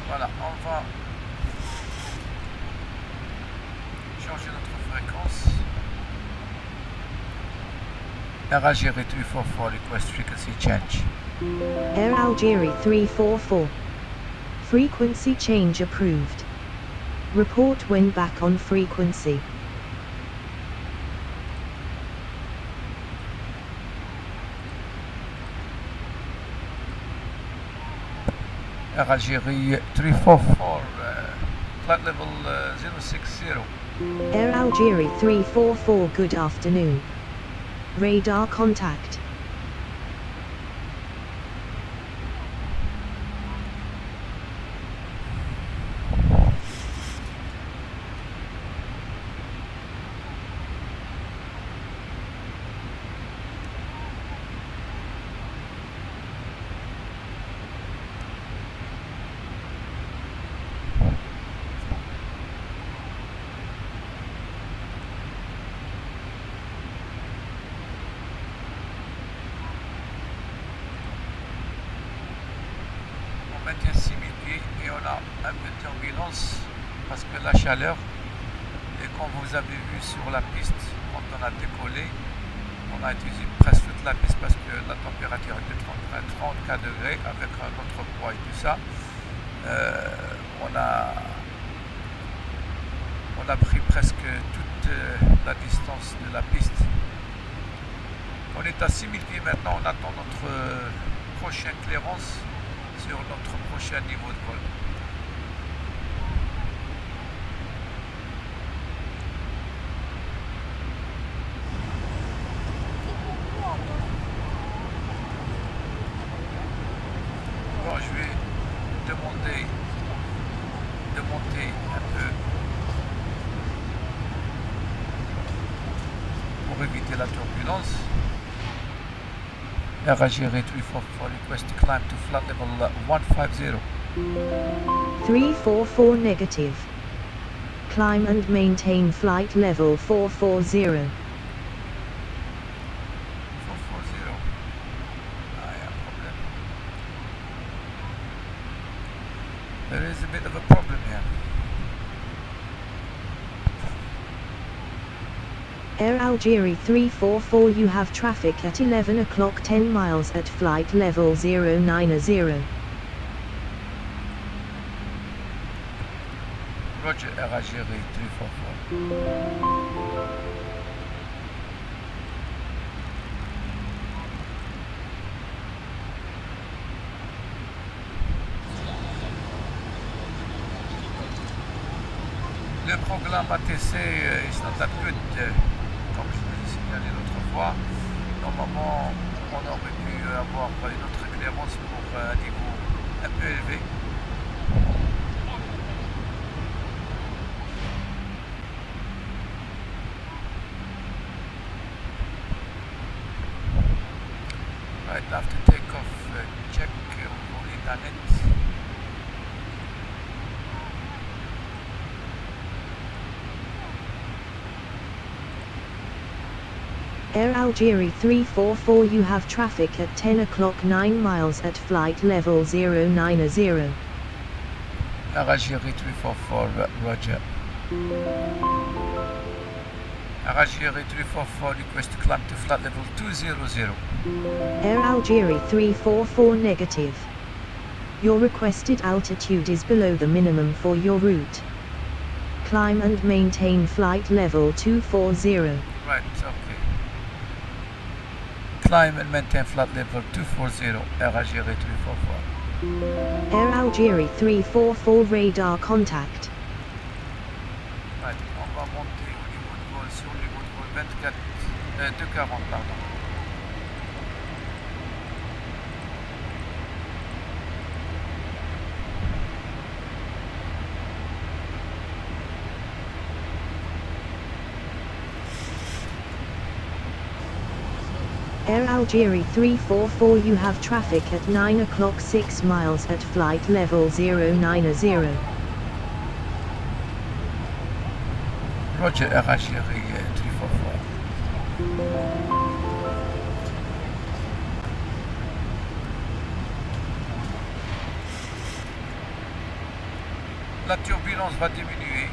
Voilà, on va changer notre fréquence. Air Algeria 344 request frequency change. Air Algeria 344. Frequency change approved. Report when back on frequency. Air Algeria 344, flight level 060. Air Algeria 344, good afternoon. Radar contact. maintient 6000 pieds et on a un peu de turbulence parce que la chaleur, et comme vous avez vu sur la piste, quand on a décollé, on a utilisé presque toute la piste parce que la température était 34 degrés avec notre poids et tout ça. On a pris presque toute la distance de la piste. On est à 6000 pieds maintenant, on attend notre prochaine clairance sur notre prochain niveau de vol. Bon, je vais demander de monter un peu pour éviter la turbulence. RAGR 344 request to climb to flight level 150. 344 negative. Climb and maintain flight level 440. 440. Ah, yeah, problem. There is a bit of a problem here. Air Algeria 344, you have traffic at 11 o'clock 10 miles at flight level 090. Roger, RAGR 344. Le programme ATC is not that good, comme je vous ai signalé l'autre fois. Normalement, on aurait pu avoir une autre clairance pour un niveau un peu élevé. Right, after takeoff, check pour l'internet. Air Algeria 344, you have traffic at 10 o'clock 9 miles at flight level 090. RAGR 344, Roger. RAGR 344 request to climb to flight level 200. Air Algeria 344 negative. Your requested altitude is below the minimum for your route. Climb and maintain flight level 240. Right, okay. Climb and maintain flight level 240, RAGR 344. Air Algeria 344 radar contact. Right, on va monter au niveau de vol, sur le niveau de vol 240, pardon. Air Algeria 344, you have traffic at 9 o'clock 6 miles at flight level 090. Roger, RAGR 344. La turbulence va diminuer,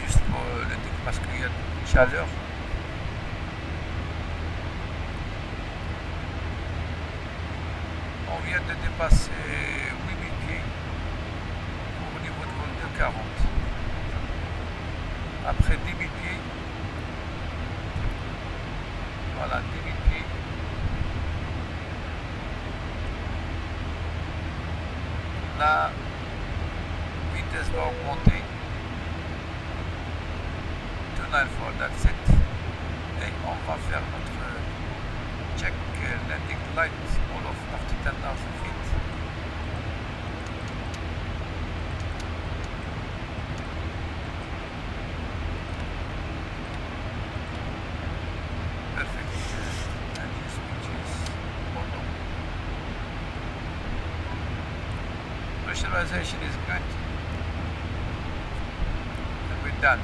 juste pour le parce qu'il y a de chaleur. On vient de dépasser 8000 pieds au niveau de vol 240. Après 10 000 pieds, voilà, 10 000 pieds. La vitesse va augmenter. 294, that's it. Et on va faire notre check landing light all of after 10,000 feet. Perfect. And this switches auto. Pressurization is good. And we're done.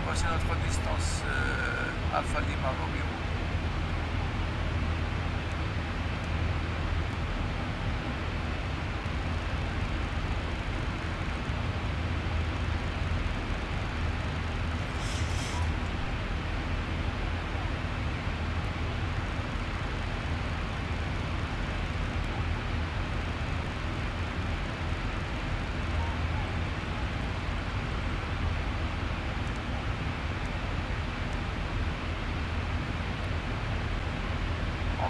Voici notre distance Alpha Lima Romeo.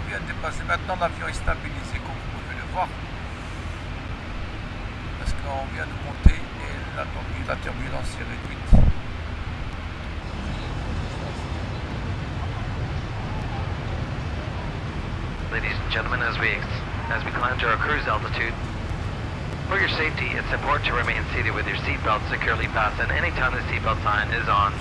vient de dépasser. Maintenant, l'avion est stabilisé, comme vous pouvez le voir. Parce qu'on vient de monter et la turbulence est réduite. Ladies and gentlemen, as we climb to our cruise altitude, for your safety, it's important to remain seated with your seatbelt securely fastened anytime the seatbelt sign is on.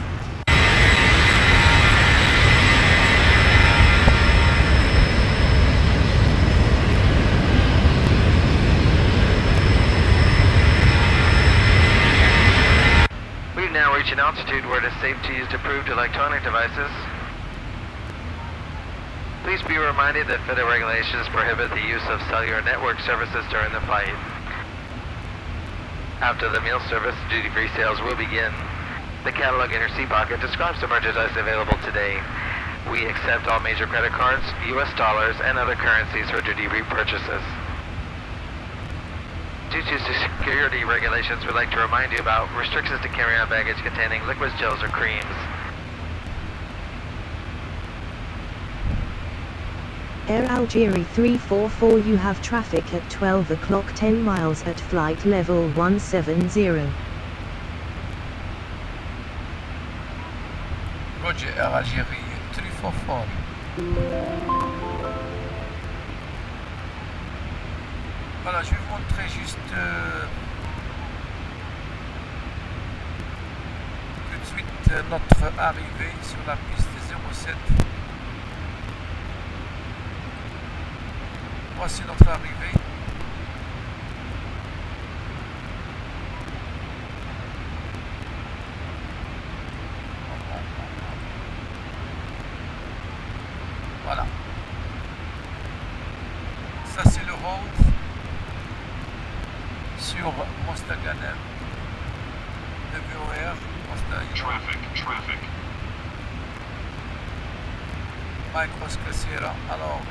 We've now reached an altitude where it is safe to use approved electronic devices. Please be reminded that federal regulations prohibit the use of cellular network services during the flight. After the meal service, duty-free sales will begin. The catalog in your seat pocket describes the merchandise available today. We accept all major credit cards, US dollars, and other currencies for duty-free purchases. Due to security regulations, we'd like to remind you about restrictions to carry on baggage containing liquids, gels, or creams. Air Algeria 344, you have traffic at 12 o'clock 10 miles at flight level 170. Roger, Air Algérie 344. Voilà, je vais vous montrer juste tout de suite notre arrivée sur la piste 07. Voici notre arrivée. Voilà. Ça c'est le road sur Mostaganem, le VOR, Traffic. Microscasera. Alors,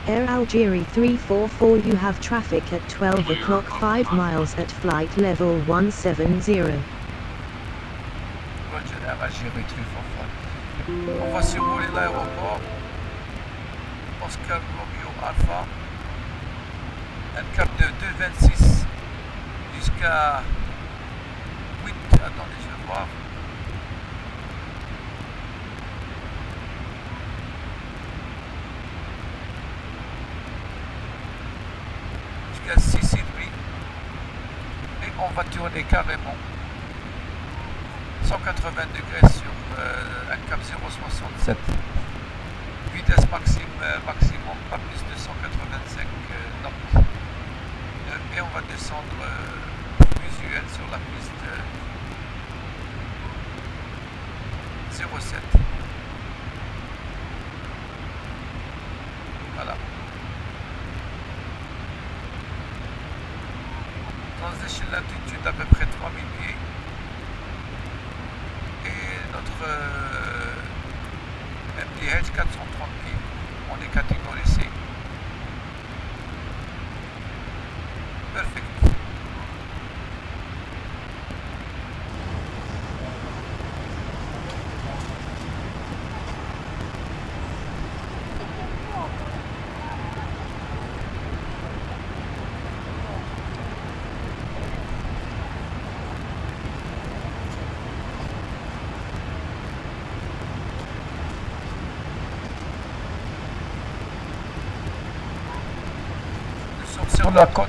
Air Algeria 344, you have traffic at 12 o'clock 5 miles at flight level 170. Roger, Air Algérie 344. On va survoler l'aéroport. Oscar Romeo Alpha. Un cap de 2,26 jusqu'à 8. Attendez, je vais voir. Jusqu'à 6,5. Et on va tourner carrément 180 degrés sur un cap 0,67. Vitesse maximum, pas plus de 185 knots. Et on va descendre usuel sur la piste 07. Voilà. Transition latitude à peu près 3000 pieds. Et notre MDH 430 pieds. On est catégorie C. Perfect. Sur la côte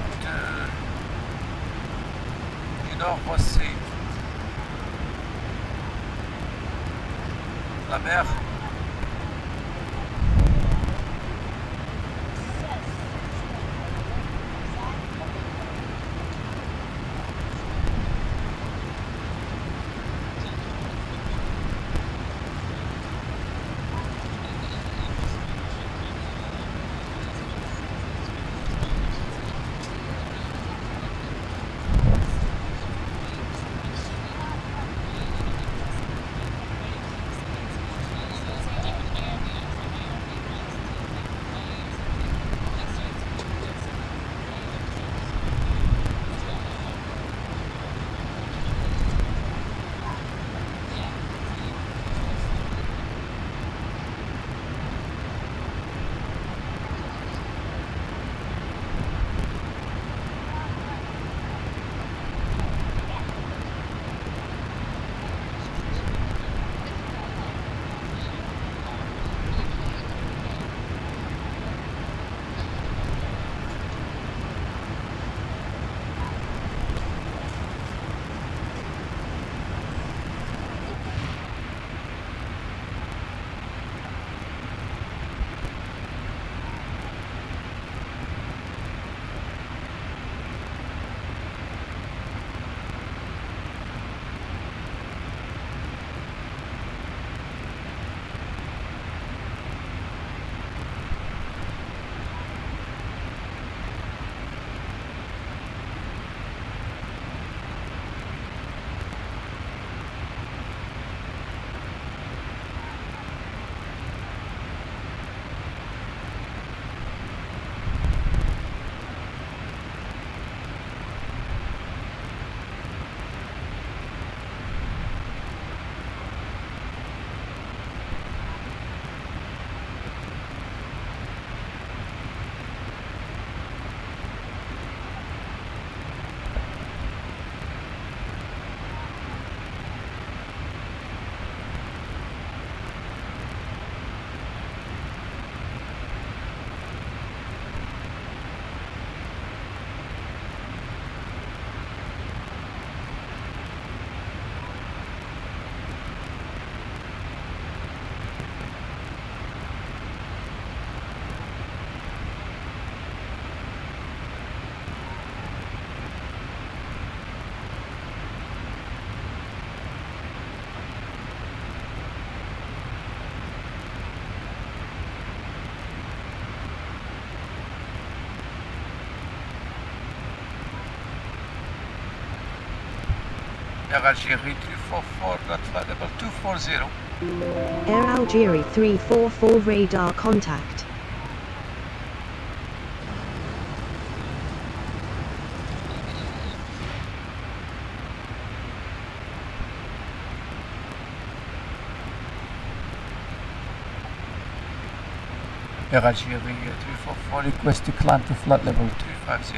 du nord, voici la mer. Air Algerie 344, got flight level 240. Air Algerie 344 radar contact. Air Algerie 344, request to climb to flight level 350.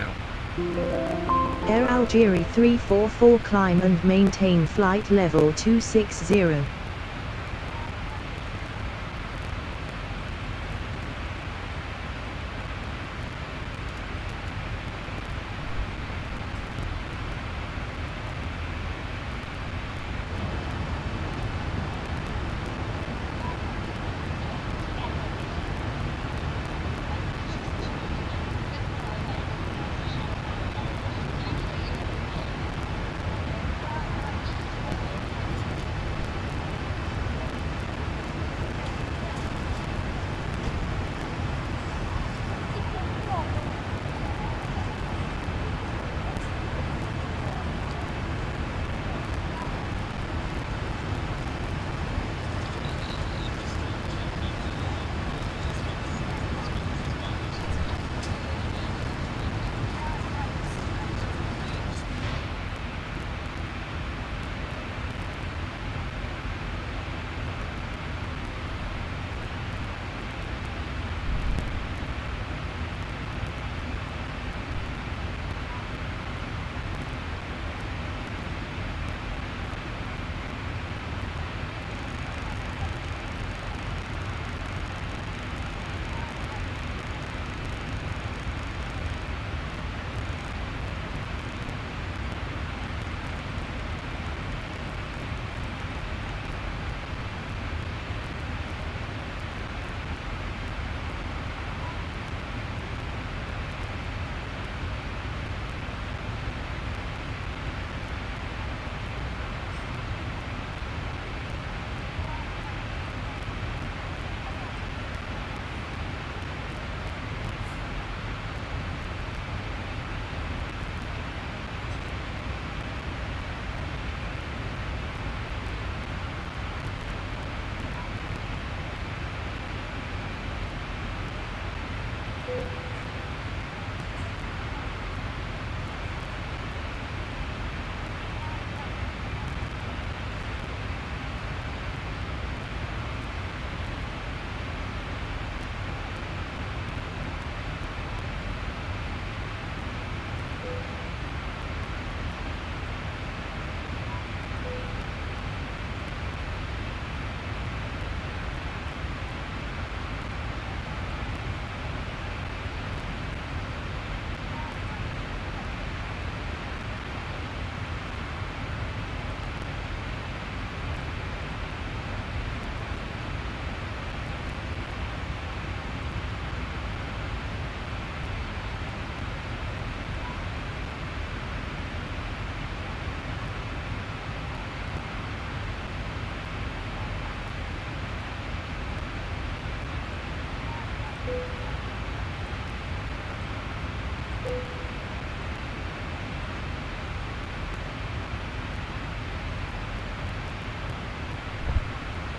Air Algerie 344 climb and maintain flight level 260.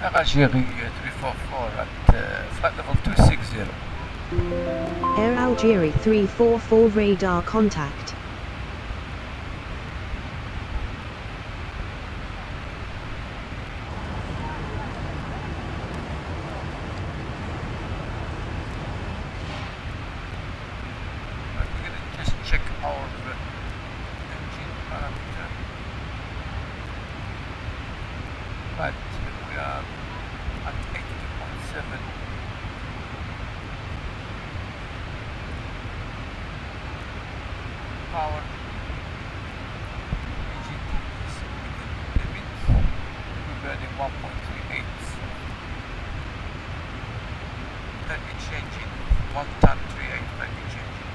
Air Algerie 344 at flight level 260. Air Algerie 344 radar contact. Just check our engine parameter. Right, we are at 82.7. Power. EGT is within limit. We're burning 1.38. Package engine, 1 ton 38 package engine.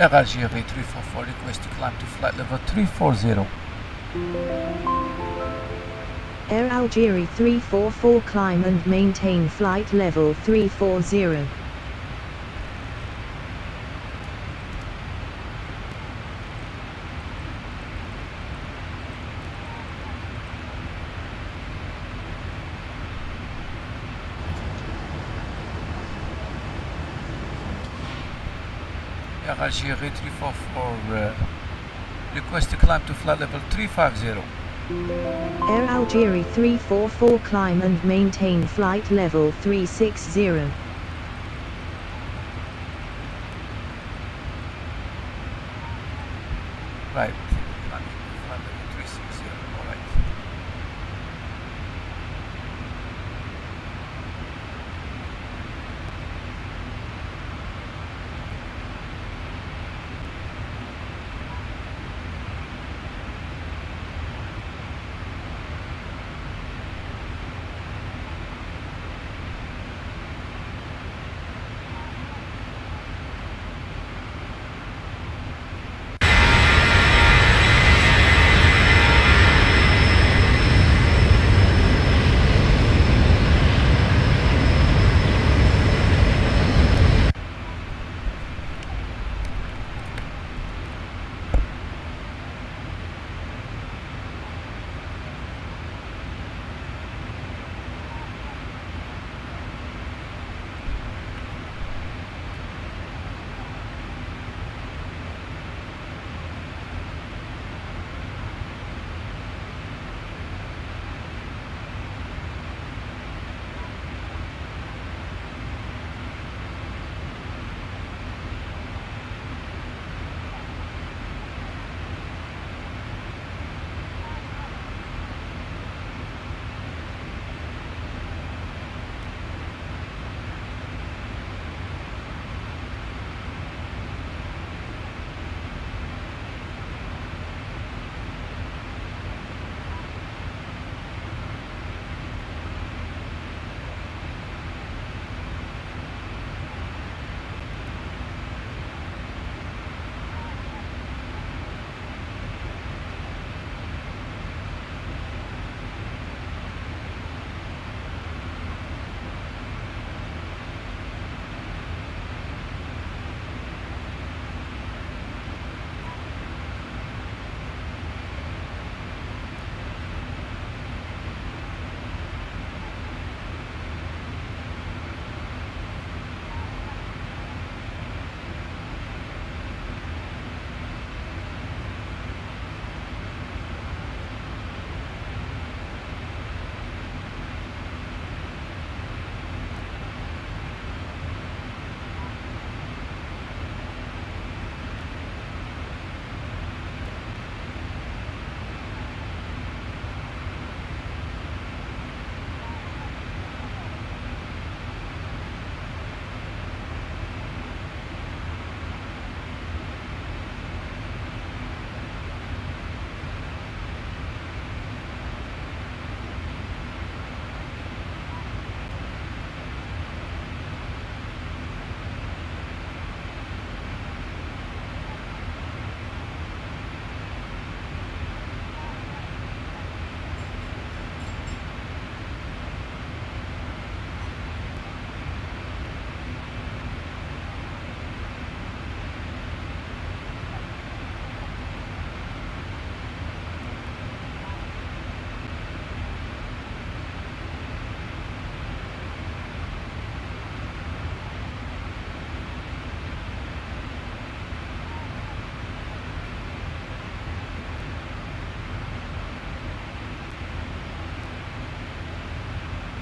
Algeria 344, request to climb to flight level 340. Air Algeria 344, climb and maintain flight level 340. Algeria 344, request to climb to flight level 350. Air Algeria 344, climb and maintain flight level 360. Right, climbing to flight level 360, alright.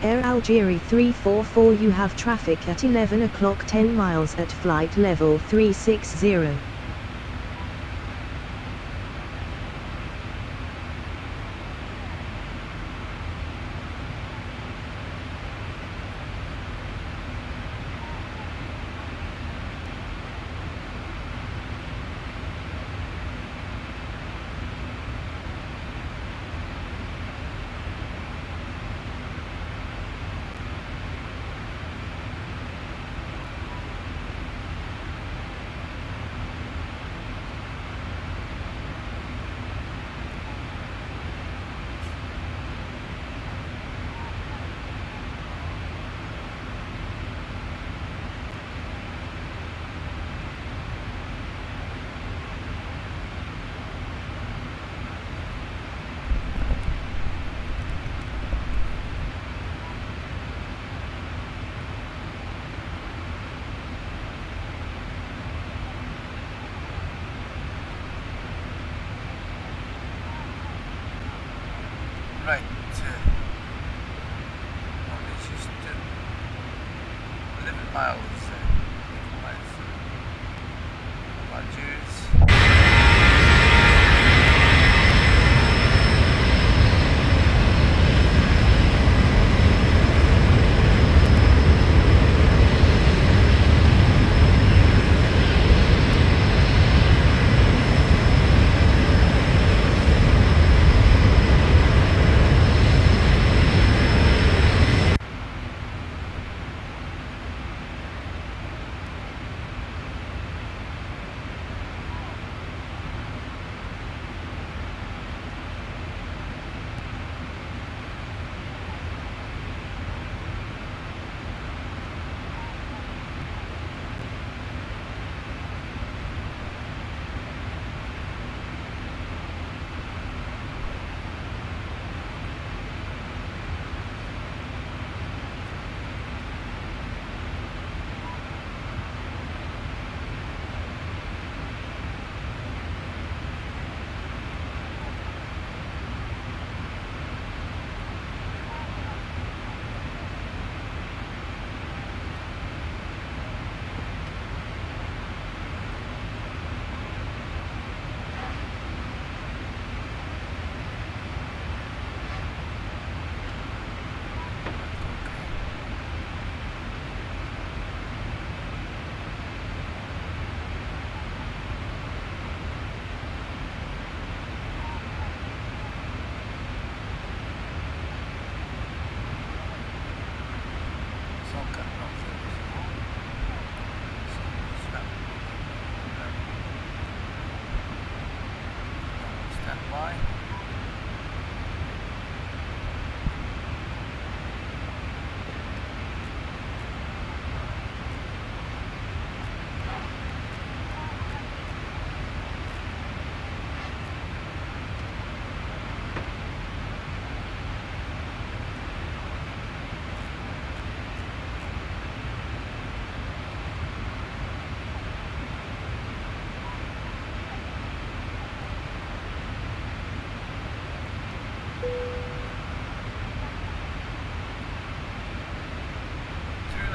Air Algeria 344, you have traffic at 11 o'clock 10 miles at flight level 360. miles of Algiers.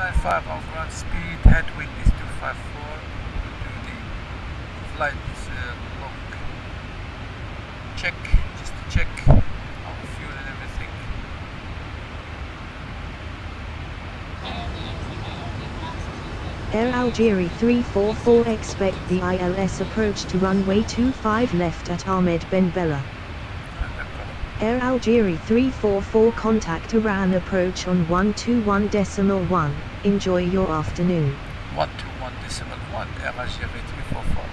295 off ground speed, headwind is 254. We'll do the flight log check, just to check our fuel and everything. Air Algeria 344, expect the ILS approach to runway 25 left at Ahmed Ben Bella. Air Algeria 344, contact Oran approach on 121.1. Enjoy your afternoon. 121.1, Air Algeria 344.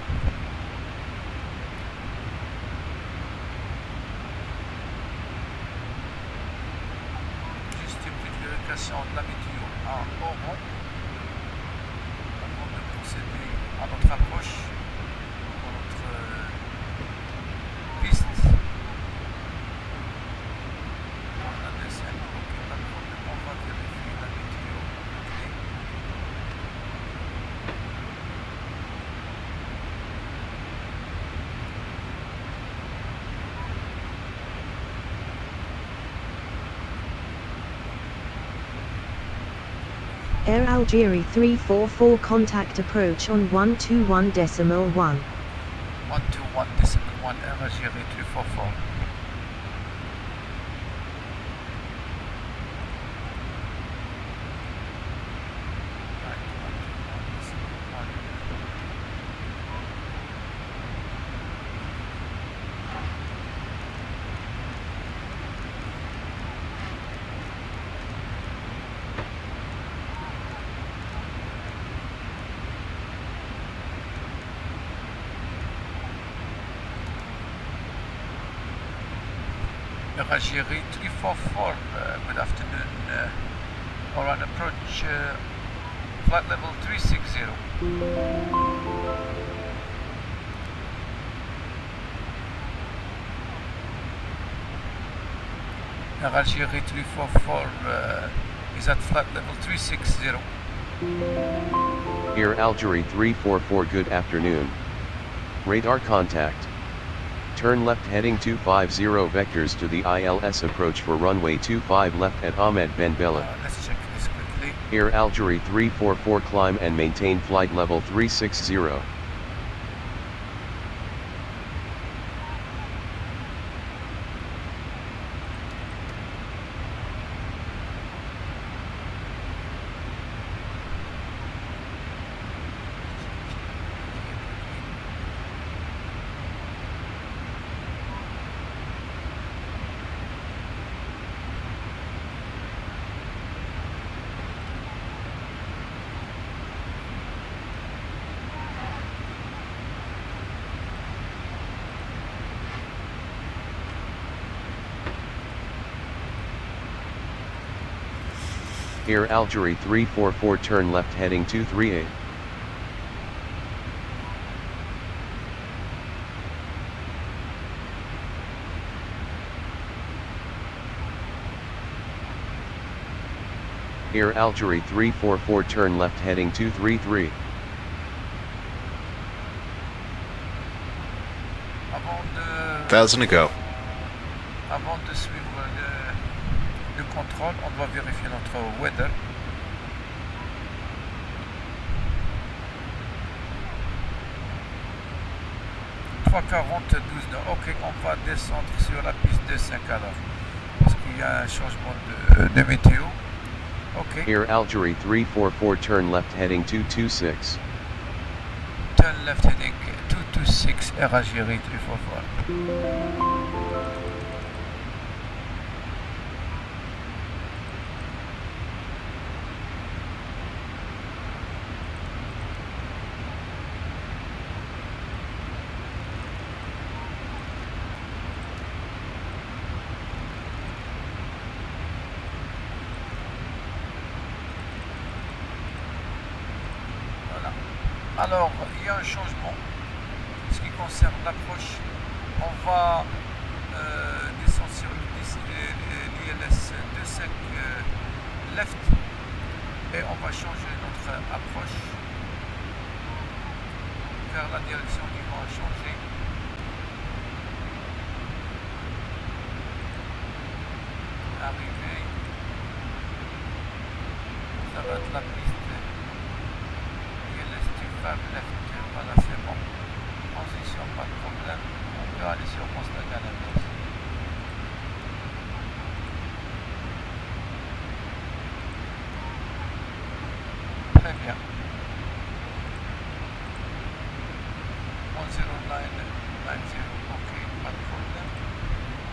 Juste une petite vérification de la météo à Oran avant de procéder à notre approche pour notre piste. Air Algeria 344, contact approach on 121.1. 121.1, Air Algeria 344. Algeria 344, good afternoon, Oran approach, flight level 360. Algeria 344 is at flight level 360. Air Algeria 344, good afternoon. Radar contact. Turn left heading 250 vectors to the ILS approach for runway 25 left at Ahmed Ben Bella. Let's check this quickly. Air Algerie 344 climb and maintain flight level 360. Air Algerie 344 turn left heading 238. Air Algerie 344 turn left heading 233. Avant 1,000 to go. avant de suivre le contrôle, on doit vérifier notre weather. « 340, 12 nœuds. Ok, on va descendre sur la piste de 5 alors. Parce qu'il y a un changement de météo. Ok. Air Algerie 344 turn left heading 226. Turn left heading 226, Air Algerie 344. Alors, il y a un changement. Ce qui concerne l'approche, on va descendre sur l'ILS 25 left et on va changer notre approche vers la direction qui va changer. Arriver, ça va être la piste. Left, voilà, c'est bon. Position, pas de problème. On peut aller sur Canstantine. Très bien. 10990, ok, pas de problème.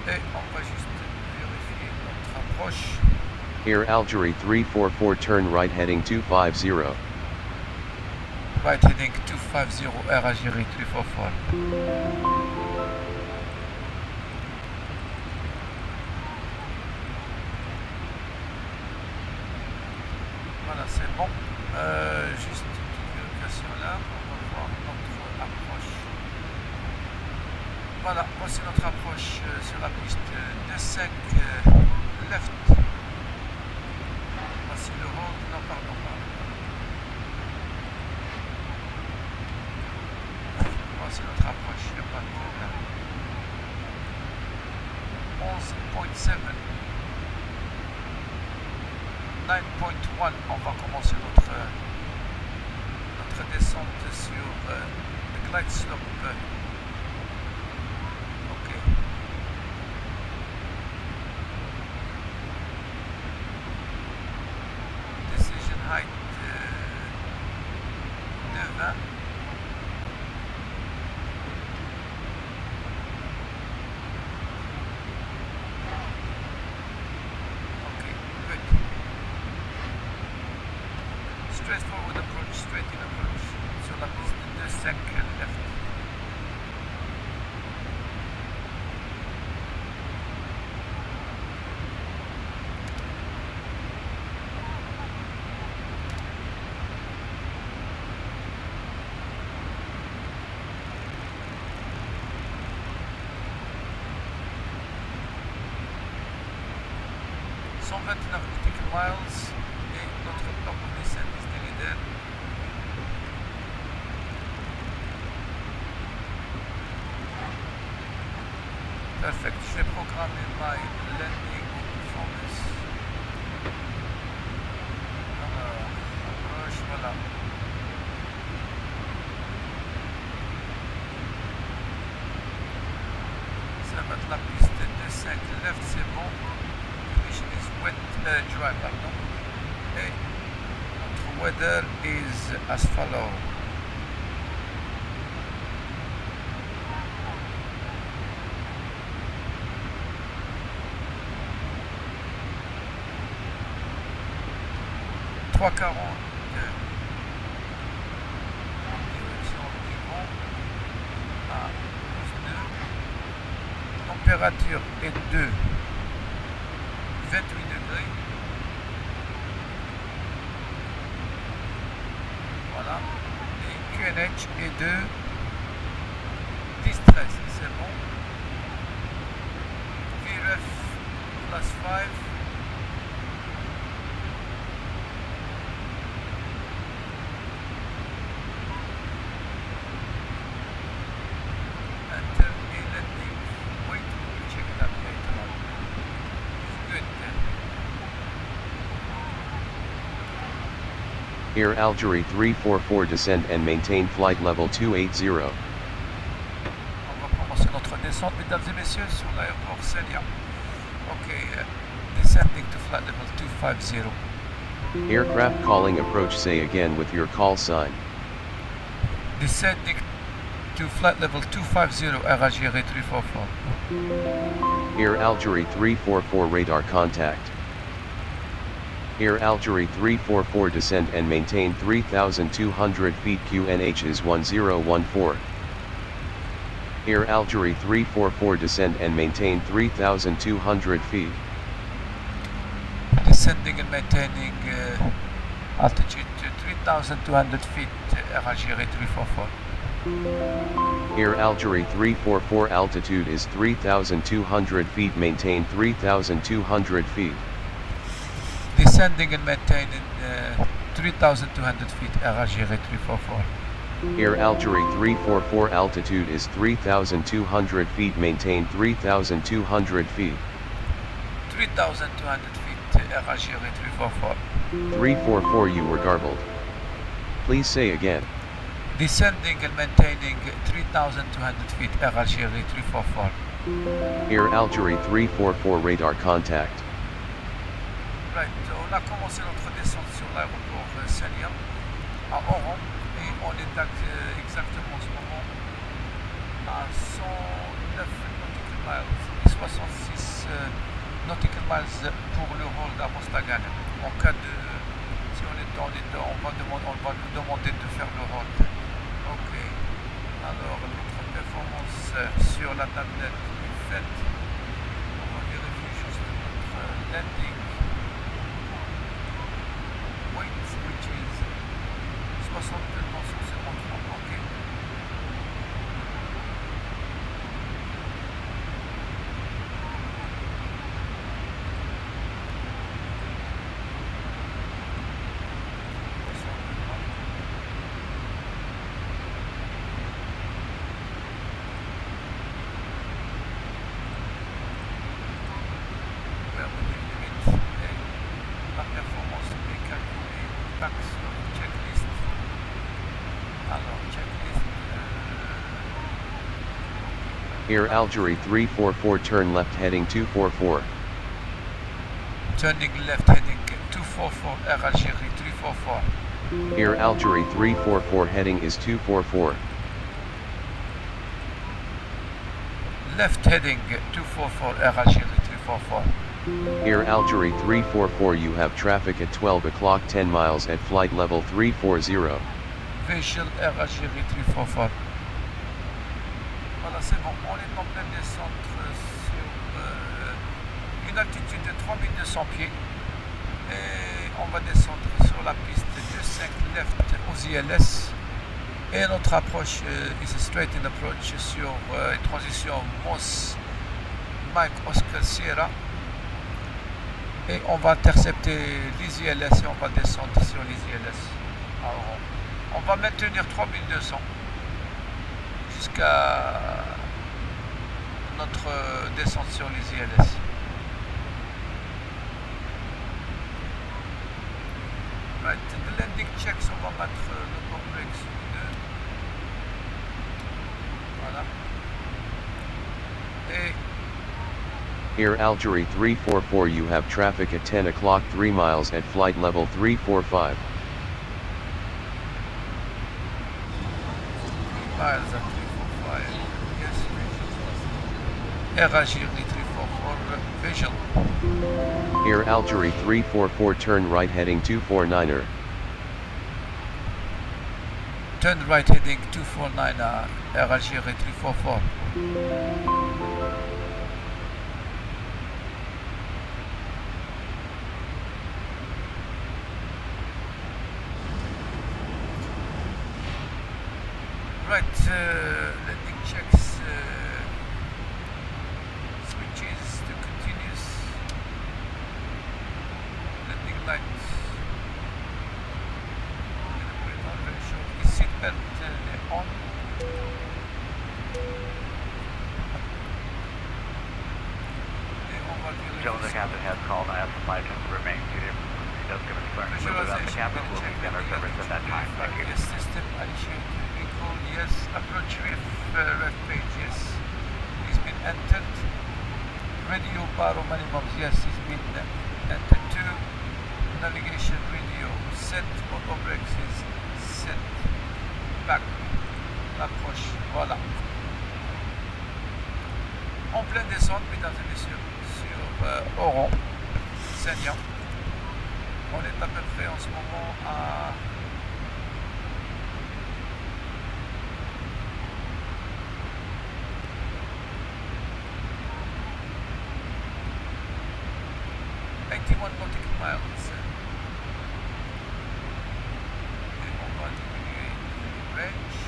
Et on va juste vérifier notre approche. Air Algerie 344 turn right heading 250. Right heading 250, Air Algerie 344. Voilà, c'est bon. Juste une petite vérification là. On va voir notre approche. Voilà, voici notre approche sur la piste de 5 left. Voici le hold. Non, pardon. C'est notre approche, il n'y a pas de problème. 11.7 9.1, on va commencer notre descente sur le glide slope. Ok. Decision height de 20. Straightforward approach, straight in approach sur la piste de 5 left. nautical miles et notre top descent is nearly there. Perfect. Je vais programmer my landing performance. Alors, entre la piste 2.5 left, c'est bon. Condition is wet, dry, pardon. Et notre weather is as follow. .40 direction du vent à +2. Température est de 28 degrés. Voilà. Et QNH est de 10-13, c'est bon. VRF +5. Air Algerie 344 descend and maintain flight level 280. On va commencer notre descente, mesdames et messieurs, sur l'aéroport Celia. Ok, descending to flight level 250. Aircraft calling approach, say again with your call sign. Descending to flight level 250, Air Algerie 344. Air Algerie 344 radar contact. Air Algerie 344 descend and maintain 3,200 feet, QNH is 1014. Air Algerie 344 descend and maintain 3,200 feet. Descending and maintaining altitude to 3,200 feet, Air Algerie 344. Air Algerie 344 altitude is 3,200 feet, maintain 3,200 feet. Descending and maintaining 3,200 feet, Air Algerie 344. Air Algerie 344 altitude is 3,200 feet, maintain 3,200 feet. 3,200 feet, Air Algerie 344. 344 you were garbled. Please say again. Descending and maintaining 3,200 feet, Air Algerie 344. Air Algerie 344 radar contact. Right, on a commencé notre descente sur l'aéroport Celia à Oran et on est exactement en ce moment à 109 nautical miles et 66 nautical miles pour le rôle d'Amostagane. En cas de, si on est dans les deux, on va nous demander de faire le rôle. Ok, alors notre performance sur la tablette est faite. On va vérifier juste notre landing. Which is 60 ok. La performance est calculée, taxe checklist. Alors, checklist. Air Algerie 344 turn left heading 244. Turning left heading 244, Air Algerie 344. Air Algerie 344 heading is 244. Left heading 244, Air Algerie 344. Air Algerie 344 you have traffic at 12 o'clock 10 miles at flight level 340. Visual Air Algerie 344. Voilà, c'est bon, on est en pleine descente sur une altitude de 3200 pieds et on va descendre sur la piste 25 left aux ILS et notre approche is a straight in approach sur une transition Moss Mike Oscar Sierra et on va intercepter les ILS et on va descendre sur les ILS. Alors, on va maintenir 3200 jusqu'à notre descente sur les ILS. Right, the landing checks, on va mettre le port brake sur les deux. Voilà. Et Air Algerie 344, you have traffic at 10 o'clock 3 miles at flight level 345. Miles at 345. Yes, visual. Air Algerie 344, visual. Air Algerie 344, turn right heading 249er. Turn right heading 249, Air Algerie 344. Right, landing checks, switches to continuous, landing lights, put it on very short, is seatbelt on, the overview. Gentlemen, the captain has called. I have some flight attendants to remain seated. He does give us clearance to move without the captain. We'll begin our service at that time. Thank you. Yes, system initiated recall, yes, approach ref page, yes, he's been entered. Radio baro minimums, yes, he's been entered to. Navigation radio set, auto brakes is set. Back, l'approche, voilà. En pleine descente, mesdames et messieurs, sur Oran, Seigneur. On est à peu près en ce moment à 81 nautical miles. Et on va diminuer le range.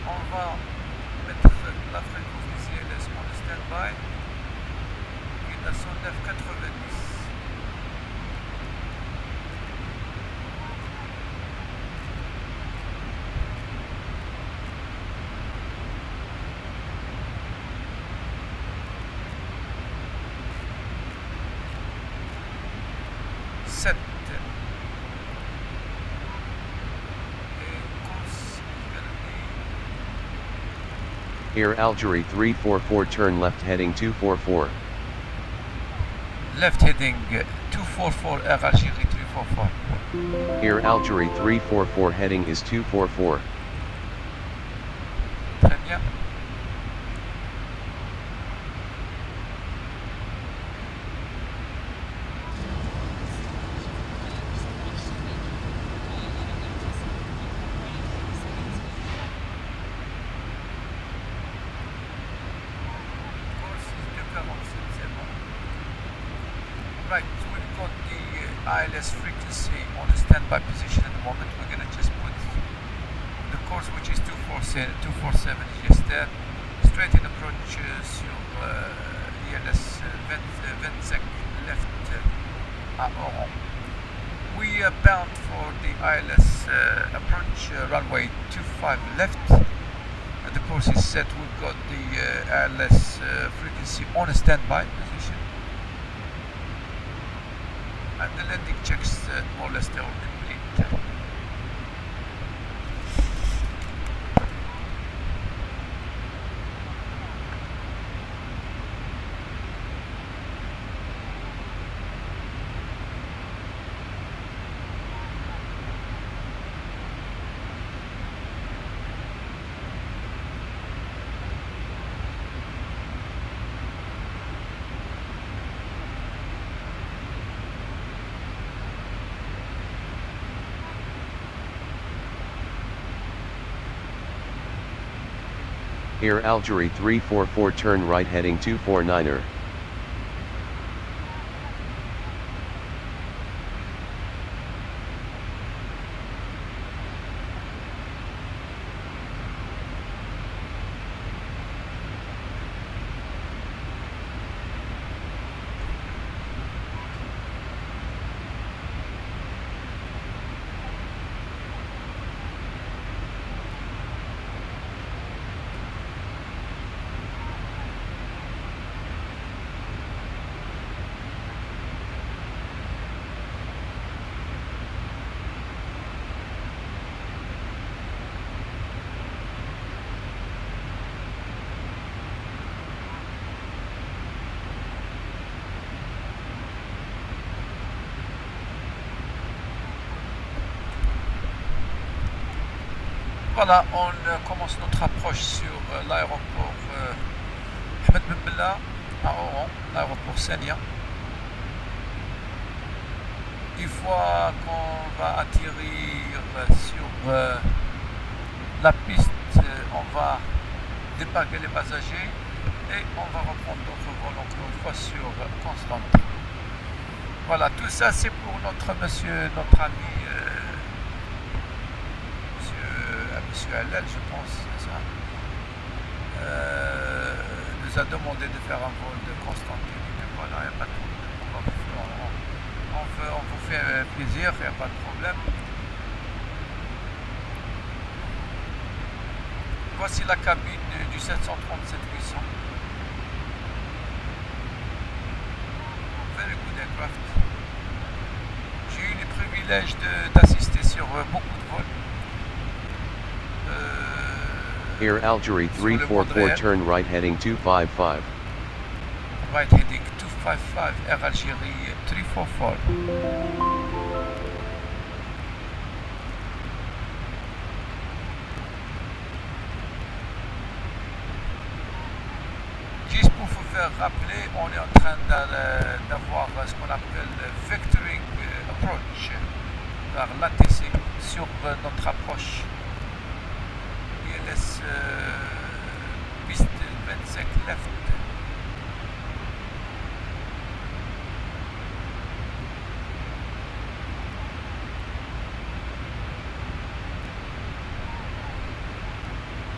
On va mettre la fréquence du CLS en stand-by. Il a son 990. Set. Air Algerie 344, turn left heading 244. Left heading 244, Air Algerie 344. Air Algerie 344, heading is 244. Très bien. Right, we've got the ILS frequency on a standby position at the moment. We're going to just put the course, which is 247 is just there. Straight in approach sur ILS 25 left à Oran. We are bound for the ILS approach runway 25 left. The course is set. We've got the ILS frequency on a standby position. And the landing checks more or less they're all complete. Air Algerie 344, turn right heading 249er. Voilà, on commence notre approche sur l'aéroport Ahmed Ben Bella à Oran, l'aéroport Senia. Une fois qu'on va atterrir sur la piste, on va débarquer les passagers et on va reprendre notre vol encore une fois sur Canstantine. Voilà, tout ça c'est pour notre ami, monsieur LL, je pense, c'est ça. Nous a demandé de faire un vol de Canstantine. Mais voilà, il n'y a pas de problème. On vous fait plaisir, il n'y a pas de problème. Voici la cabine du 737-800. Very good aircraft. J'ai eu le privilège d'assister sur beaucoup de vols. Air Algerie 344, turn right heading 255. Right heading 255, Air Algerie 344. Juste pour vous faire rappeler, on est en train d'avoir ce qu'on appelle vectoring approach par l'ATC sur notre approche. ILS piste 25 left.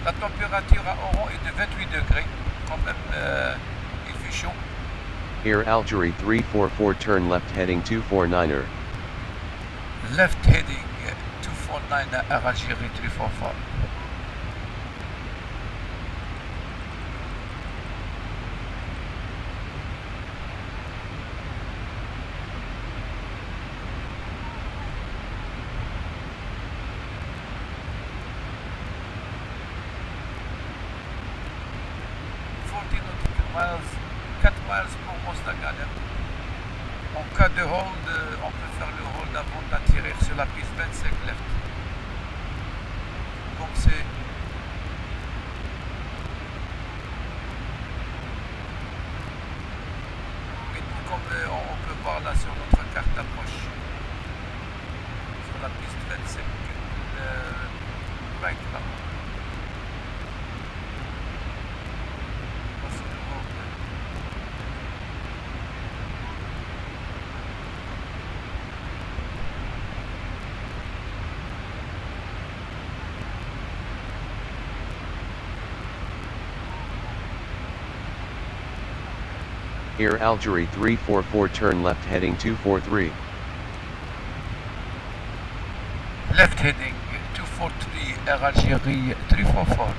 La température à Oran est de 28 degrés, quand même il fait chaud. Air Algerie 344, turn left heading 249er. Left heading 249 Air Algerie 344. Miles, 4 miles pour Mostaganem. En cas de hold, on peut faire le hold avant d'atterrir sur la piste 25 left. Donc c'est comme on peut voir là sur notre carte d'approche, sur la piste 25 right là. Air Algerie 344, turn left heading 243. Left heading 243 Air Algerie 344.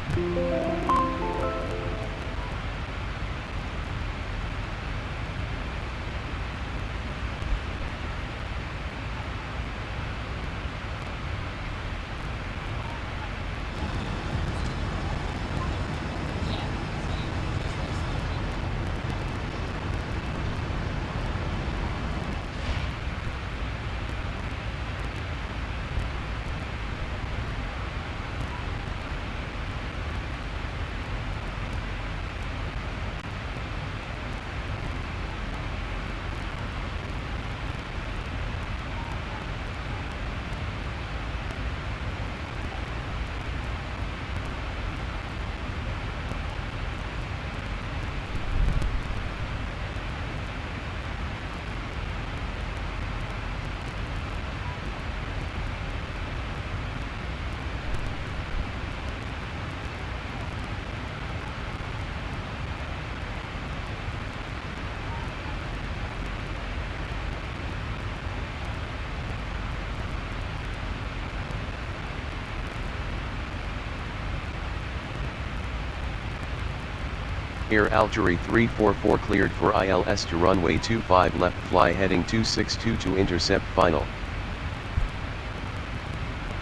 Air Algerie 344 cleared for ILS to runway 25 left, fly heading 262 to intercept final.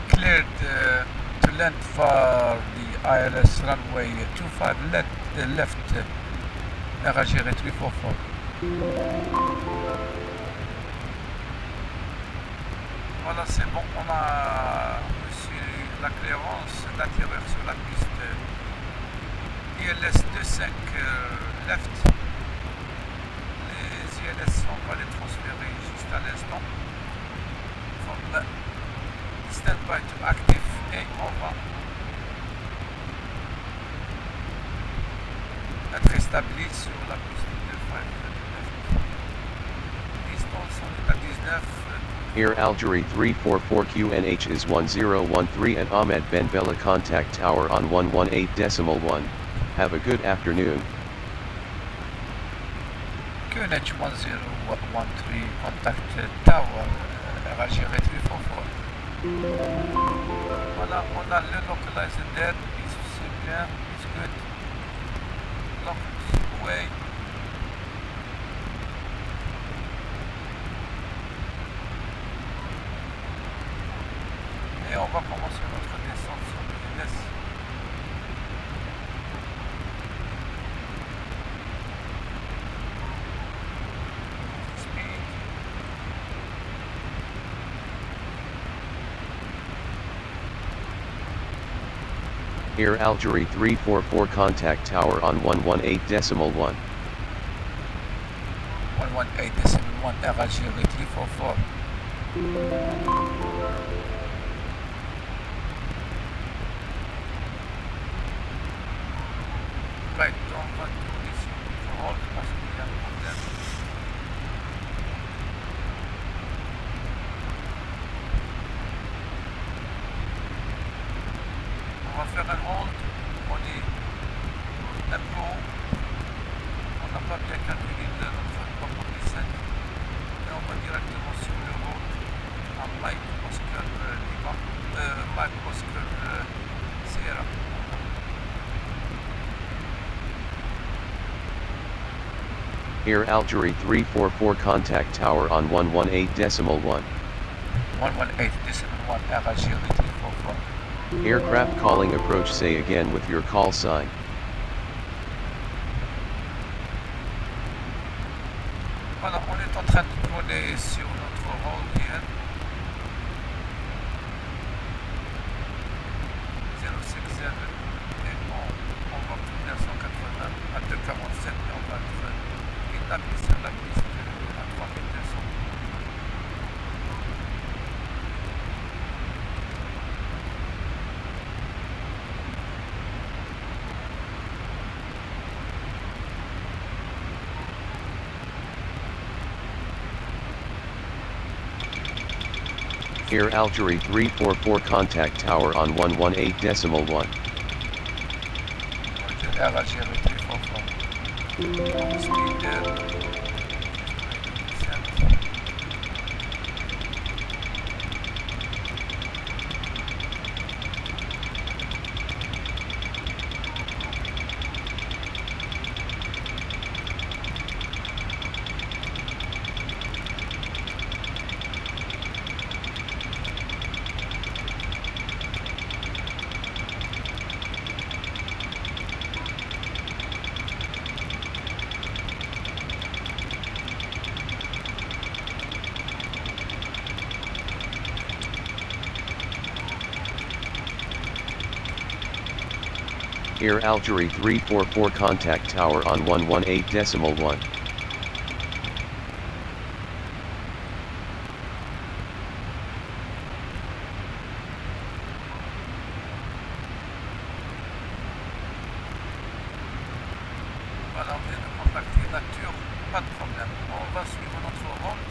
Cleared to land for the ILS runway 25 left Air Algerie 344. Voilà, c'est bon, on a reçu la clairance d'atterrir sur la piste. ILS 25 left. Les ILS, on va les transférer juste à l'instant. From standby to active et on va être établi sur la piste de 5 left. Distance, on est à 19. Air Algerie 344 QNH is 1013 at Ahmed Ben Bella contact tower on 118.1. Have a good afternoon. QNH 1013 contact tower, Algerie 344. Voilà, on a le localizer there, c'est bien, it's good. Locked away. Et on va commencer notre descente sur le ILS. Speed. Air Algerie 344 contact tower on 118.1. 118.1 Air Algerie 344. Right, on va tourner sur notre hold parce qu'il y a un problème. On va faire un hold, on est un peu haut, on n'a pas bien calculé notre propre descente et on va directement sur le hold à Mike Oscar Lima, Mike Oscar Sierra. Air Algerie 344 contact tower on 118.1. 118.1 Air Algerie 344. Aircraft calling approach, say again with your call sign. Voilà, on est en train de tourner sur notre hold here. 060 et on va tourner à 180 à 247 et on va être établi sur la piste à 3200. Air Algerie 344 contact tower on 118.1. Air Algerie 344. Speed there. Air Algerie 344 contact tower on 118.1. Voilà, on vient de contacter nature, pas de problème. On va suivre notre hold.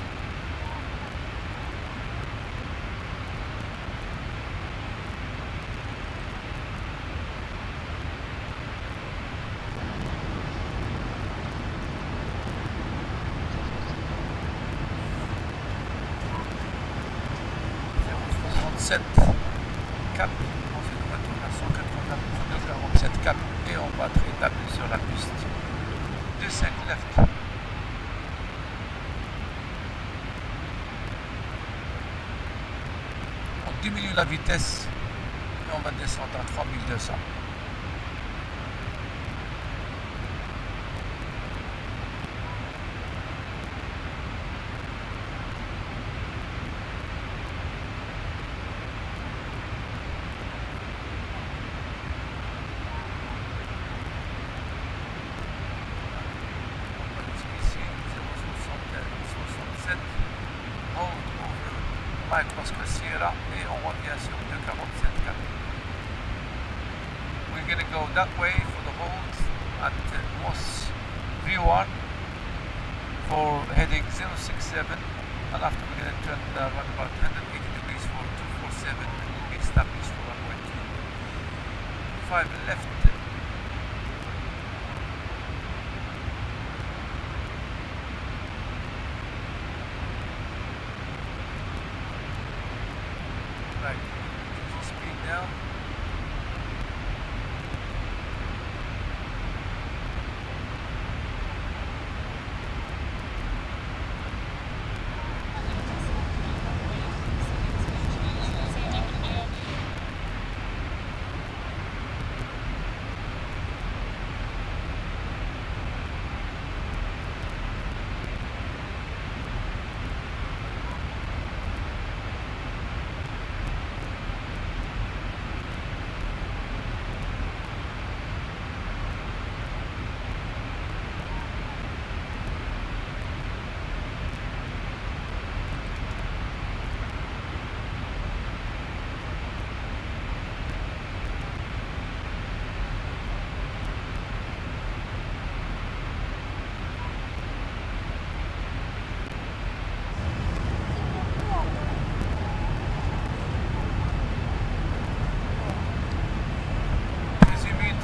Cap, ensuite on va tourner à 180, 247 cap et on va être établi sur la piste. 25 left. On diminue la vitesse et on va descendre à 3200. Oscar Sierra et on revient sur 247. We're gonna go that way for the hold at Moss V1 for heading 067, and after we're gonna turn around about 180 degrees for 247 and we'll be established for runway 5 left. Right, speed now.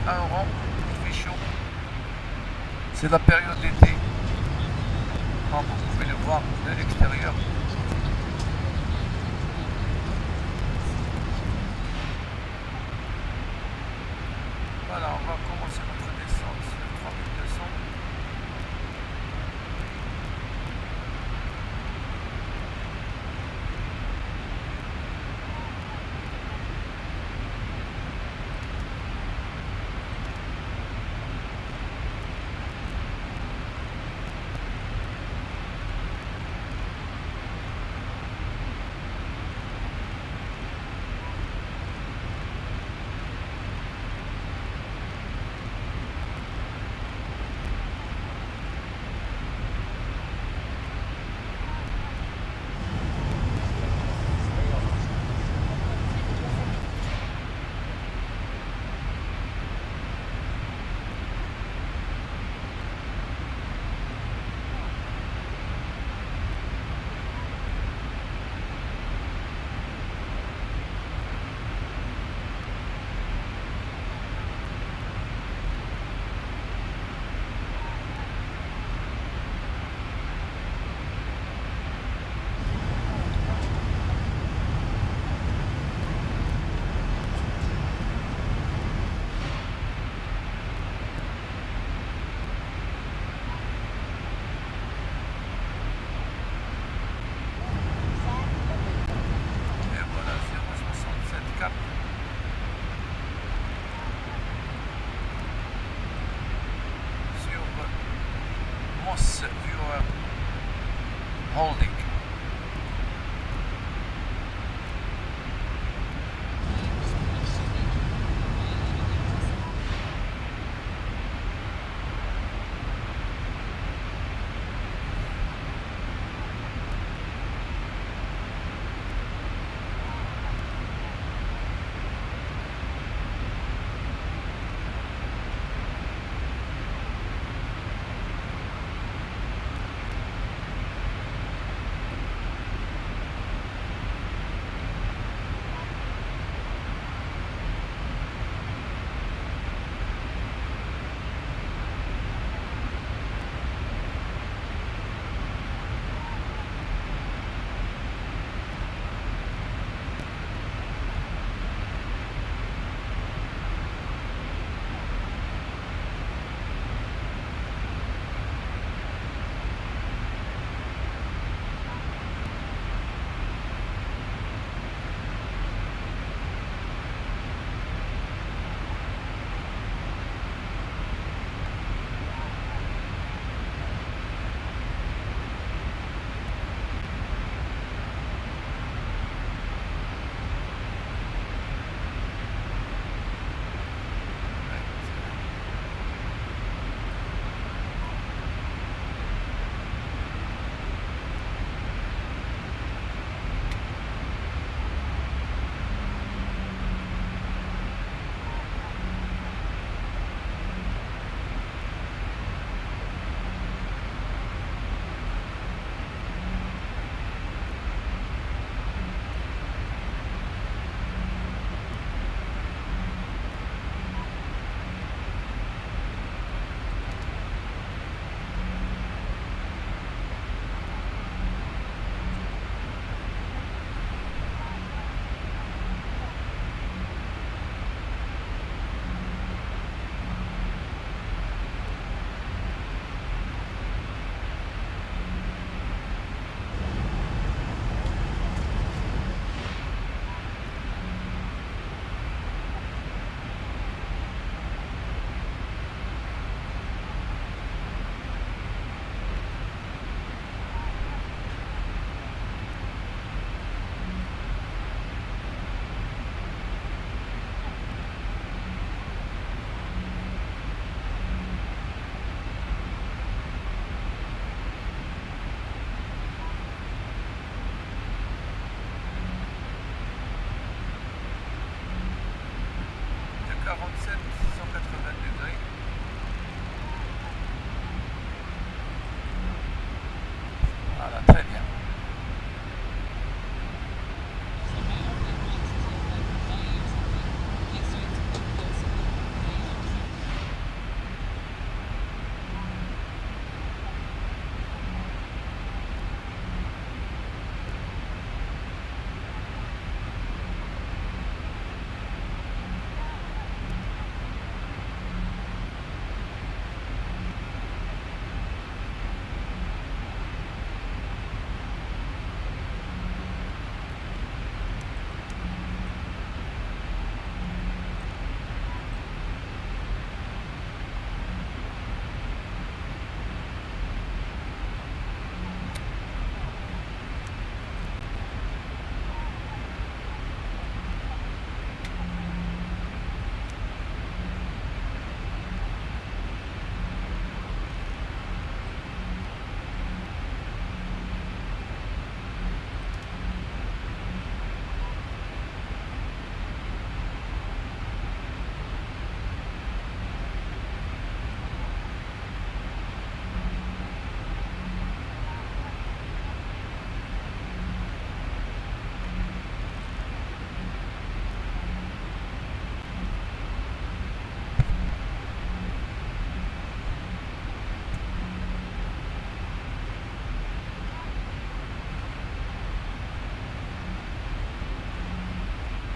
Oran, il fait chaud. C'est la période d'été, comme vous pouvez le voir de l'extérieur. Voilà, on va commencer notre descente sur 3200.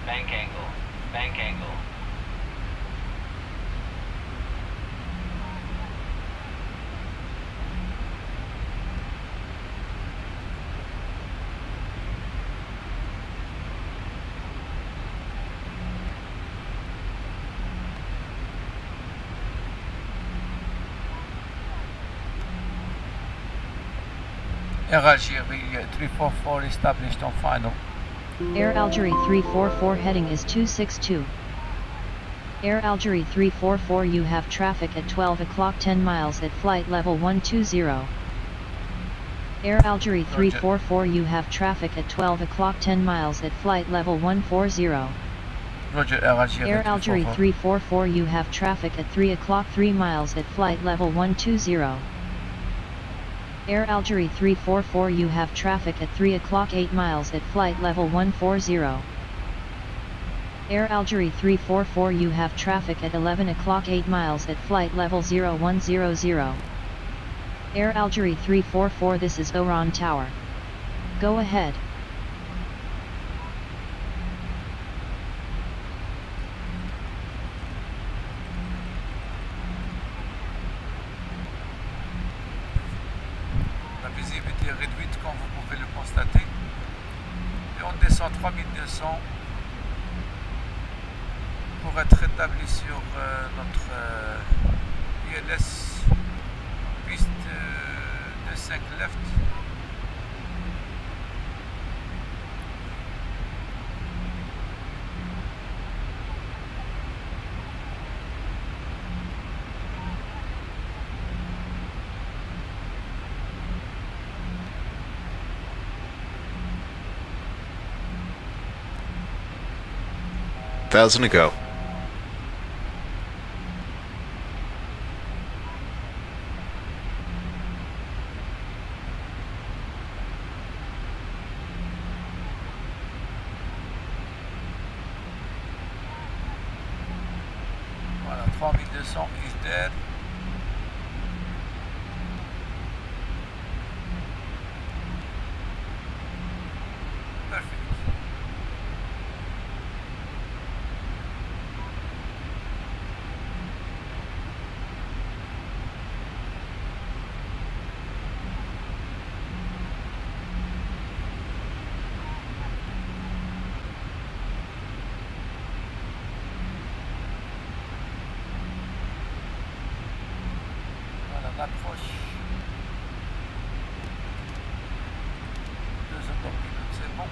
Bank angle. Bank angle. Air Algerie 344 established on final. Air Algerie 344 heading is 262. Air Algerie 344 you have traffic at 12 o'clock 10 miles at flight level 120. Air Algerie 344 you have traffic at 12 o'clock 10 miles at flight level 140. Roger, Air Algerie Air Algerie 344 you have traffic at 3 o'clock 3 miles at flight level 120. Air Algerie 344 you have traffic at 3 o'clock 8 miles at flight level 140. Air Algerie 344 you have traffic at 11 o'clock 8 miles at flight level 0100. Air Algerie 344 this is Oran Tower. Go ahead. La visibilité est réduite comme vous pouvez le constater. Et on descend 3200 pour être établi sur notre ILS piste de 5 left. Thousand to go. Voilà, 3200 is there. Perfect. Voilà, on approche. 2 autopilotes, c'est bon.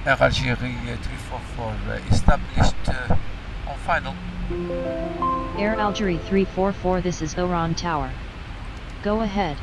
Air Algerie 344 established on final. Air Algerie 344 this is Oran Tower. Go ahead.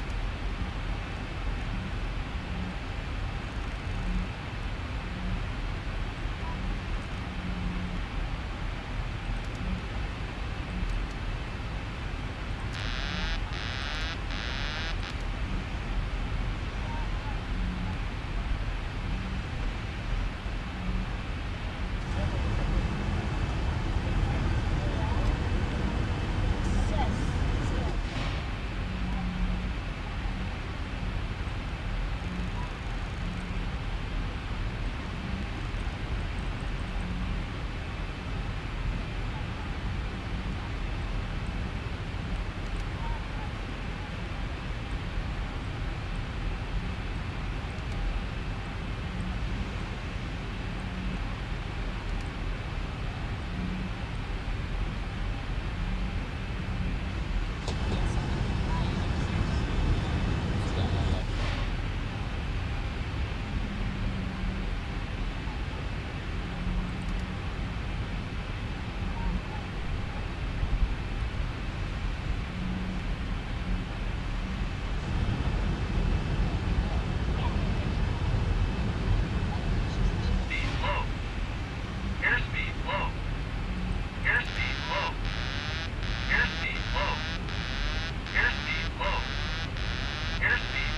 Airspeed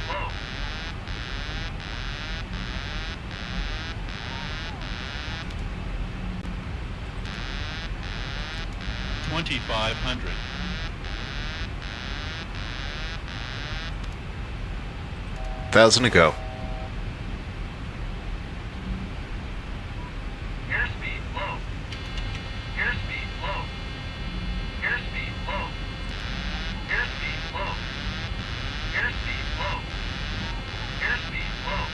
low. 2500. 1,000 to go. Airspeed low. Airspeed low. Airspeed low. Airspeed low. Airspeed low. Airspeed low.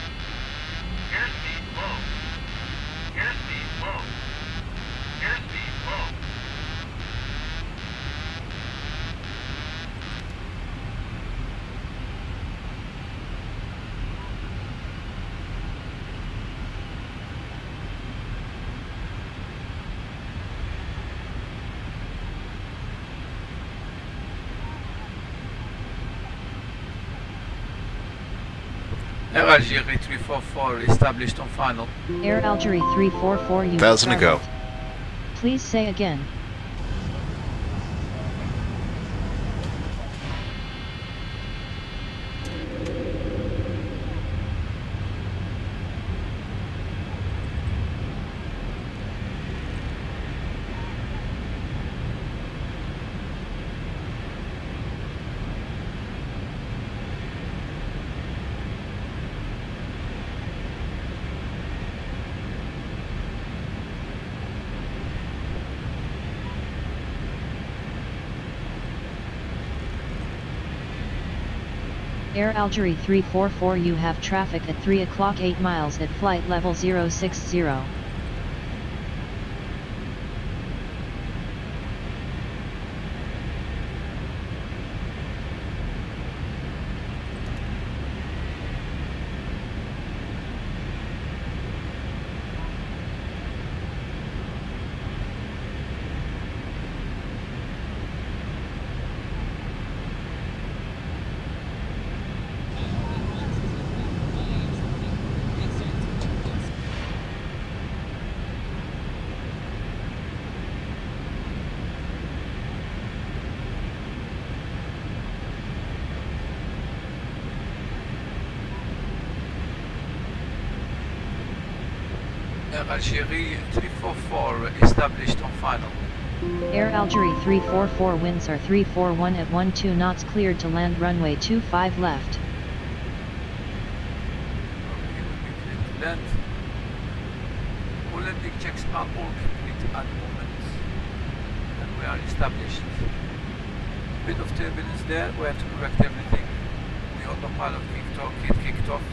Airspeed low. Airspeed low. Airspeed low. Air Algeria 344 established on final. Air Algeria 344 unit 1,000 to go. started. Please say again. Air Algeria 344, you have traffic at 3 o'clock 8 miles at flight level 060. Air Algeria 344 established on final. Air Algeria 344, winds are 341 at 12 knots, cleared to land runway 25 left. Okay, we land. All landing checks are all complete at the moment. And we are established. Bit of turbulence there, we have to correct everything. The autopilot kicked off.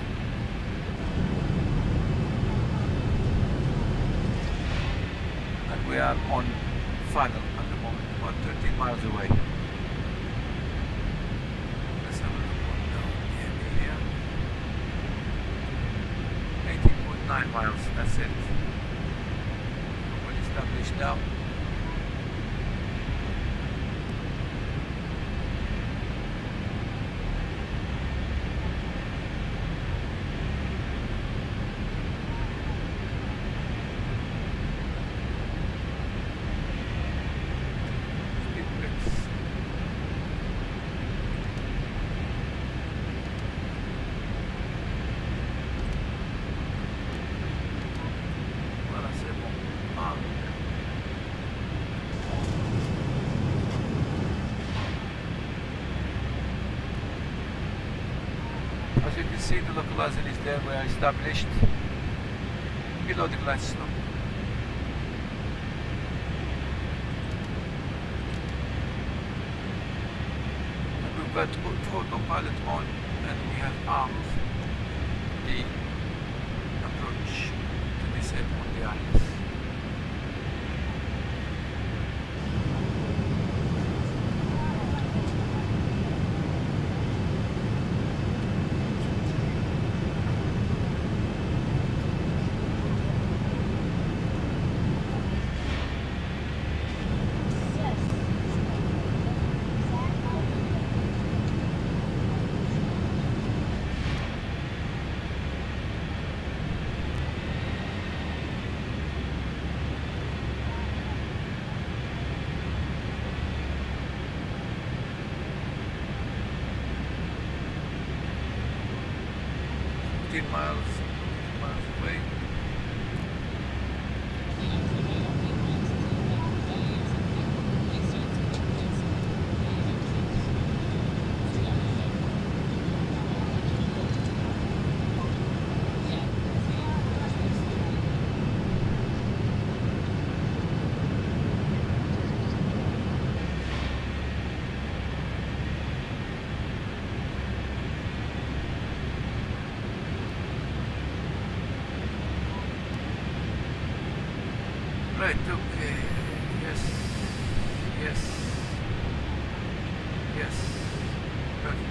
And we are on final at the moment, about 13 miles away. Let's have a look on down here. 18.9 miles, that's it. We're established now. As you can see, the localizer is there, we are established. Below the glass snow. And we've got autopilot on, and we have armed the approach to this end on the islands. miles away. Yes. Perfect.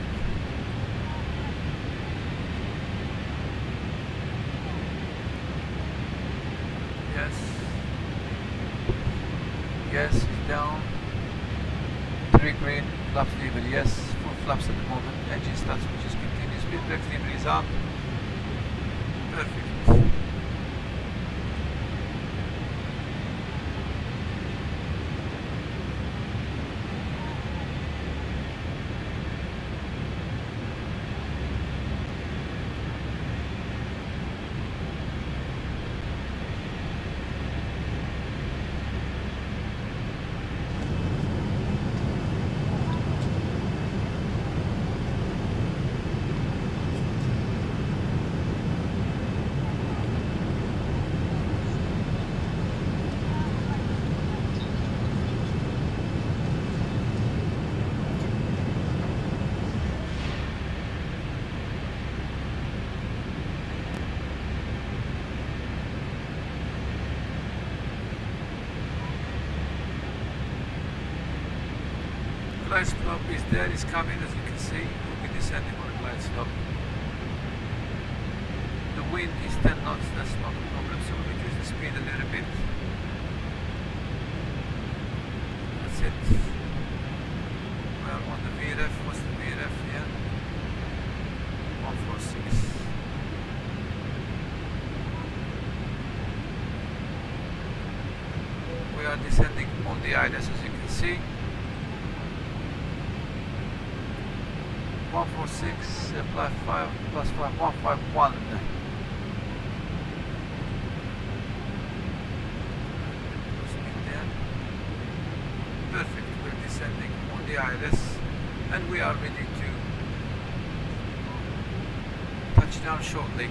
Yes. Yes, it's down. 3 green, flaps lever, yes. 4 flaps at the moment. Engine starts, which is continuous. Speed brakes lever is on. Perfect. Glide slope is there, is coming, as you can see. We'll be descending on a glide slope. The wind is 10 knots, that's not a problem, so we'll reduce the speed a little bit. That's it. We're on the VRF, what's the VRF here? 146. We are descending on the islands, as you can see. 146 plus 5 plus 5, 151. Speed there. Perfect, we're descending on the ILS and we are ready to touch down shortly.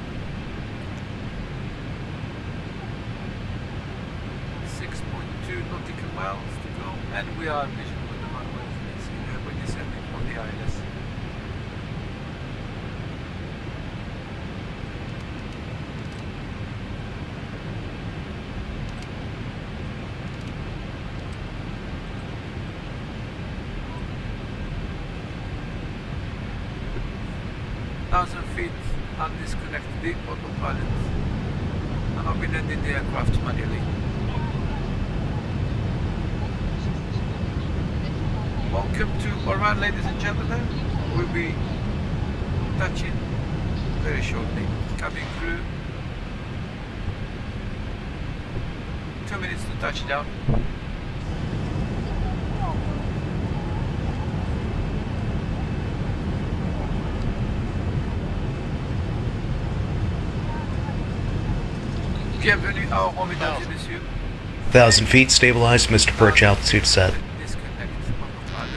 6.2 nautical miles to go and we are visual with the runway, as you can see there. We're descending on the ILS. Feet and disconnect the autopilot, and I'll be landing the aircraft manually. Welcome to Oran, ladies and gentlemen. We'll be touching very shortly. Cabin crew, 2 minutes to touchdown. Bienvenue à Oran, mesdames et messieurs. 1,000 feet, stabilized, Mr. Perch, altitude set. Disconnect autopilot.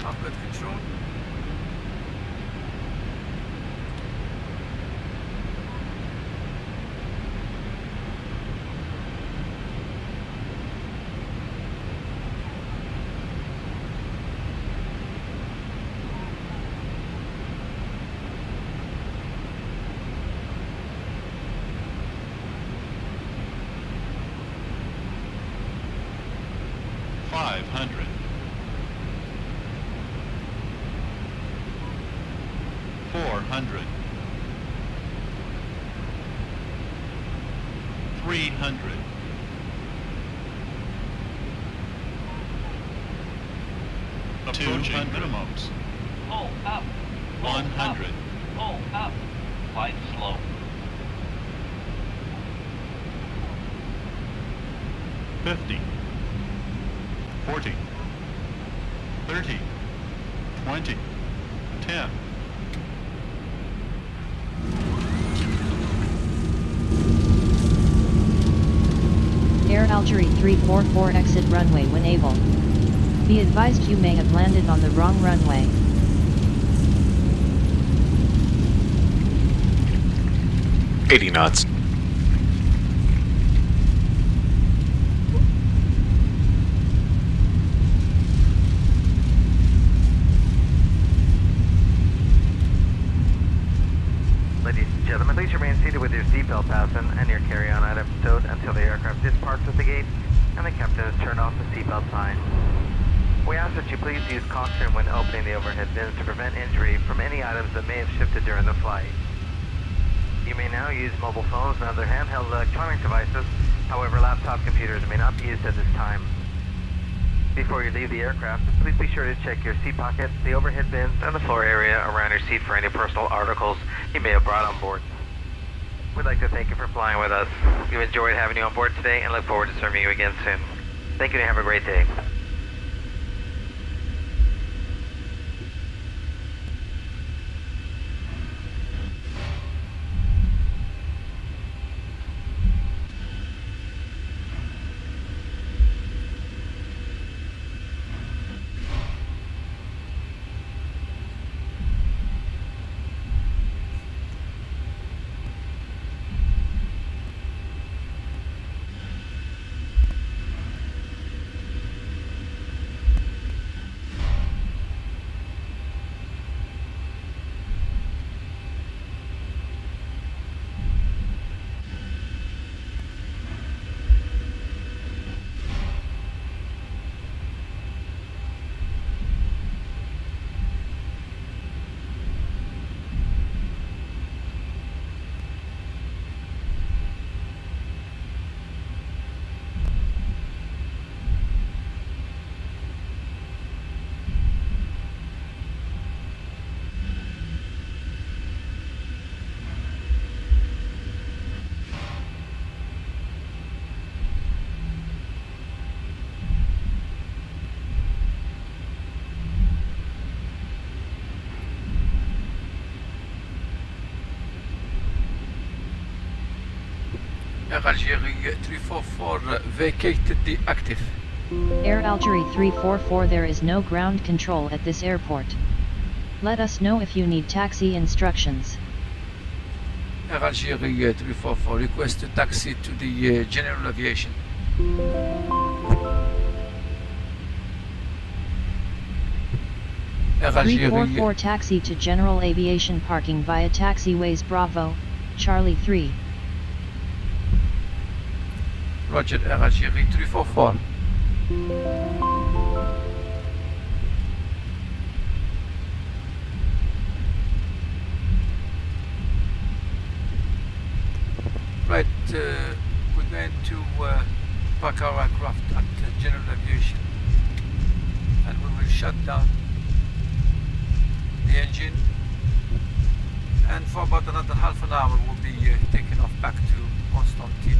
Outlet control. Approaching minimums. Pull up. 100. Pull up. Flight slow. 50. 40. 30. 20. 10. Air Algerie 344 exit runway when able. Be advised you may have landed on the wrong runway. $80 knots. Ladies and gentlemen, please remain seated with your seatbelt fastened and your carry-on items stowed until the aircraft is parked at the gate and the captain has turned off the seatbelt sign. We ask that you please use caution when opening the overhead bins to prevent injury from any items that may have shifted during the flight. You may now use mobile phones and other handheld electronic devices. However, laptop computers may not be used at this time. Before you leave the aircraft, please be sure to check your seat pocket, the overhead bins, and the floor area around your seat for any personal articles you may have brought on board. We'd like to thank you for flying with us. We've enjoyed having you on board today and look forward to serving you again soon. Thank you and have a great day. Algeria 344 vacated the active. Air Algeria 344, there is no ground control at this airport. Let us know if you need taxi instructions. Air Algeria 344 request a taxi to the general aviation. Air Algeria 344 taxi to general aviation parking via taxiways Bravo, Charlie 3. Roger, Air Algeria 344. Right, we're going to park our aircraft at general aviation and we will shut down the engine, and for about another half an hour we'll be taking off back to Canstantine.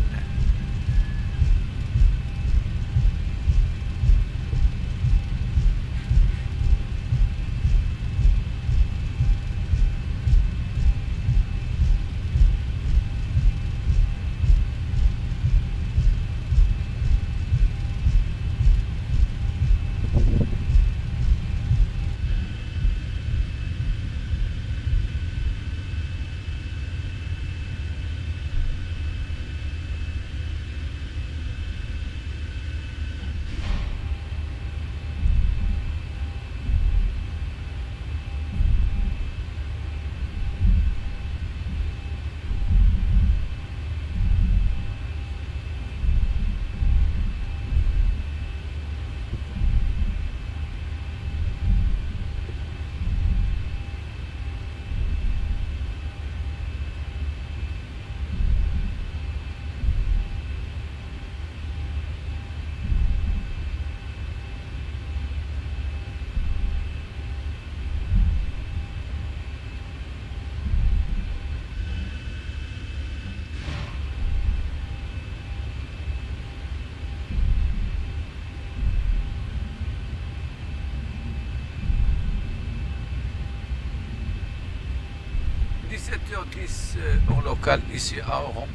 Heure locale ici à Oran.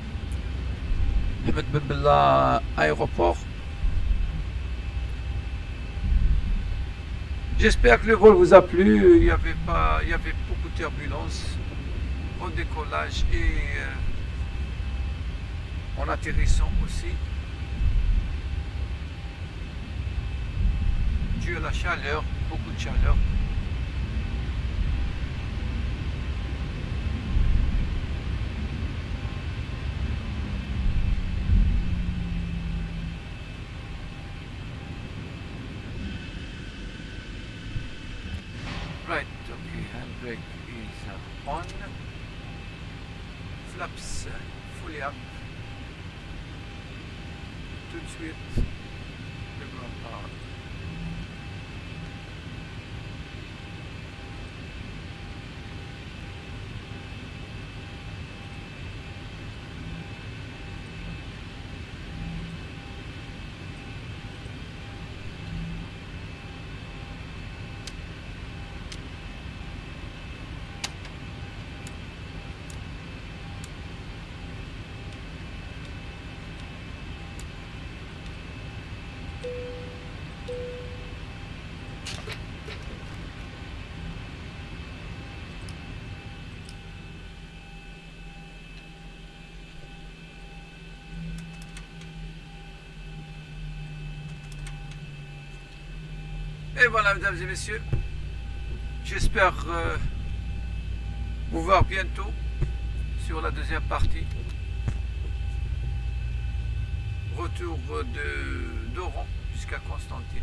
Ahmed Ben Bella aéroport. J'espère que le vol vous a plu. Il y avait beaucoup de turbulences au décollage et en atterrissant aussi. Dû à la chaleur, beaucoup de chaleur. Right, okay, handbrake is on. Flaps fully up. Tout de suite, le grand power. Et voilà, mesdames et messieurs, j'espère vous voir bientôt sur la deuxième partie. Retour d'Oran jusqu'à Canstantine.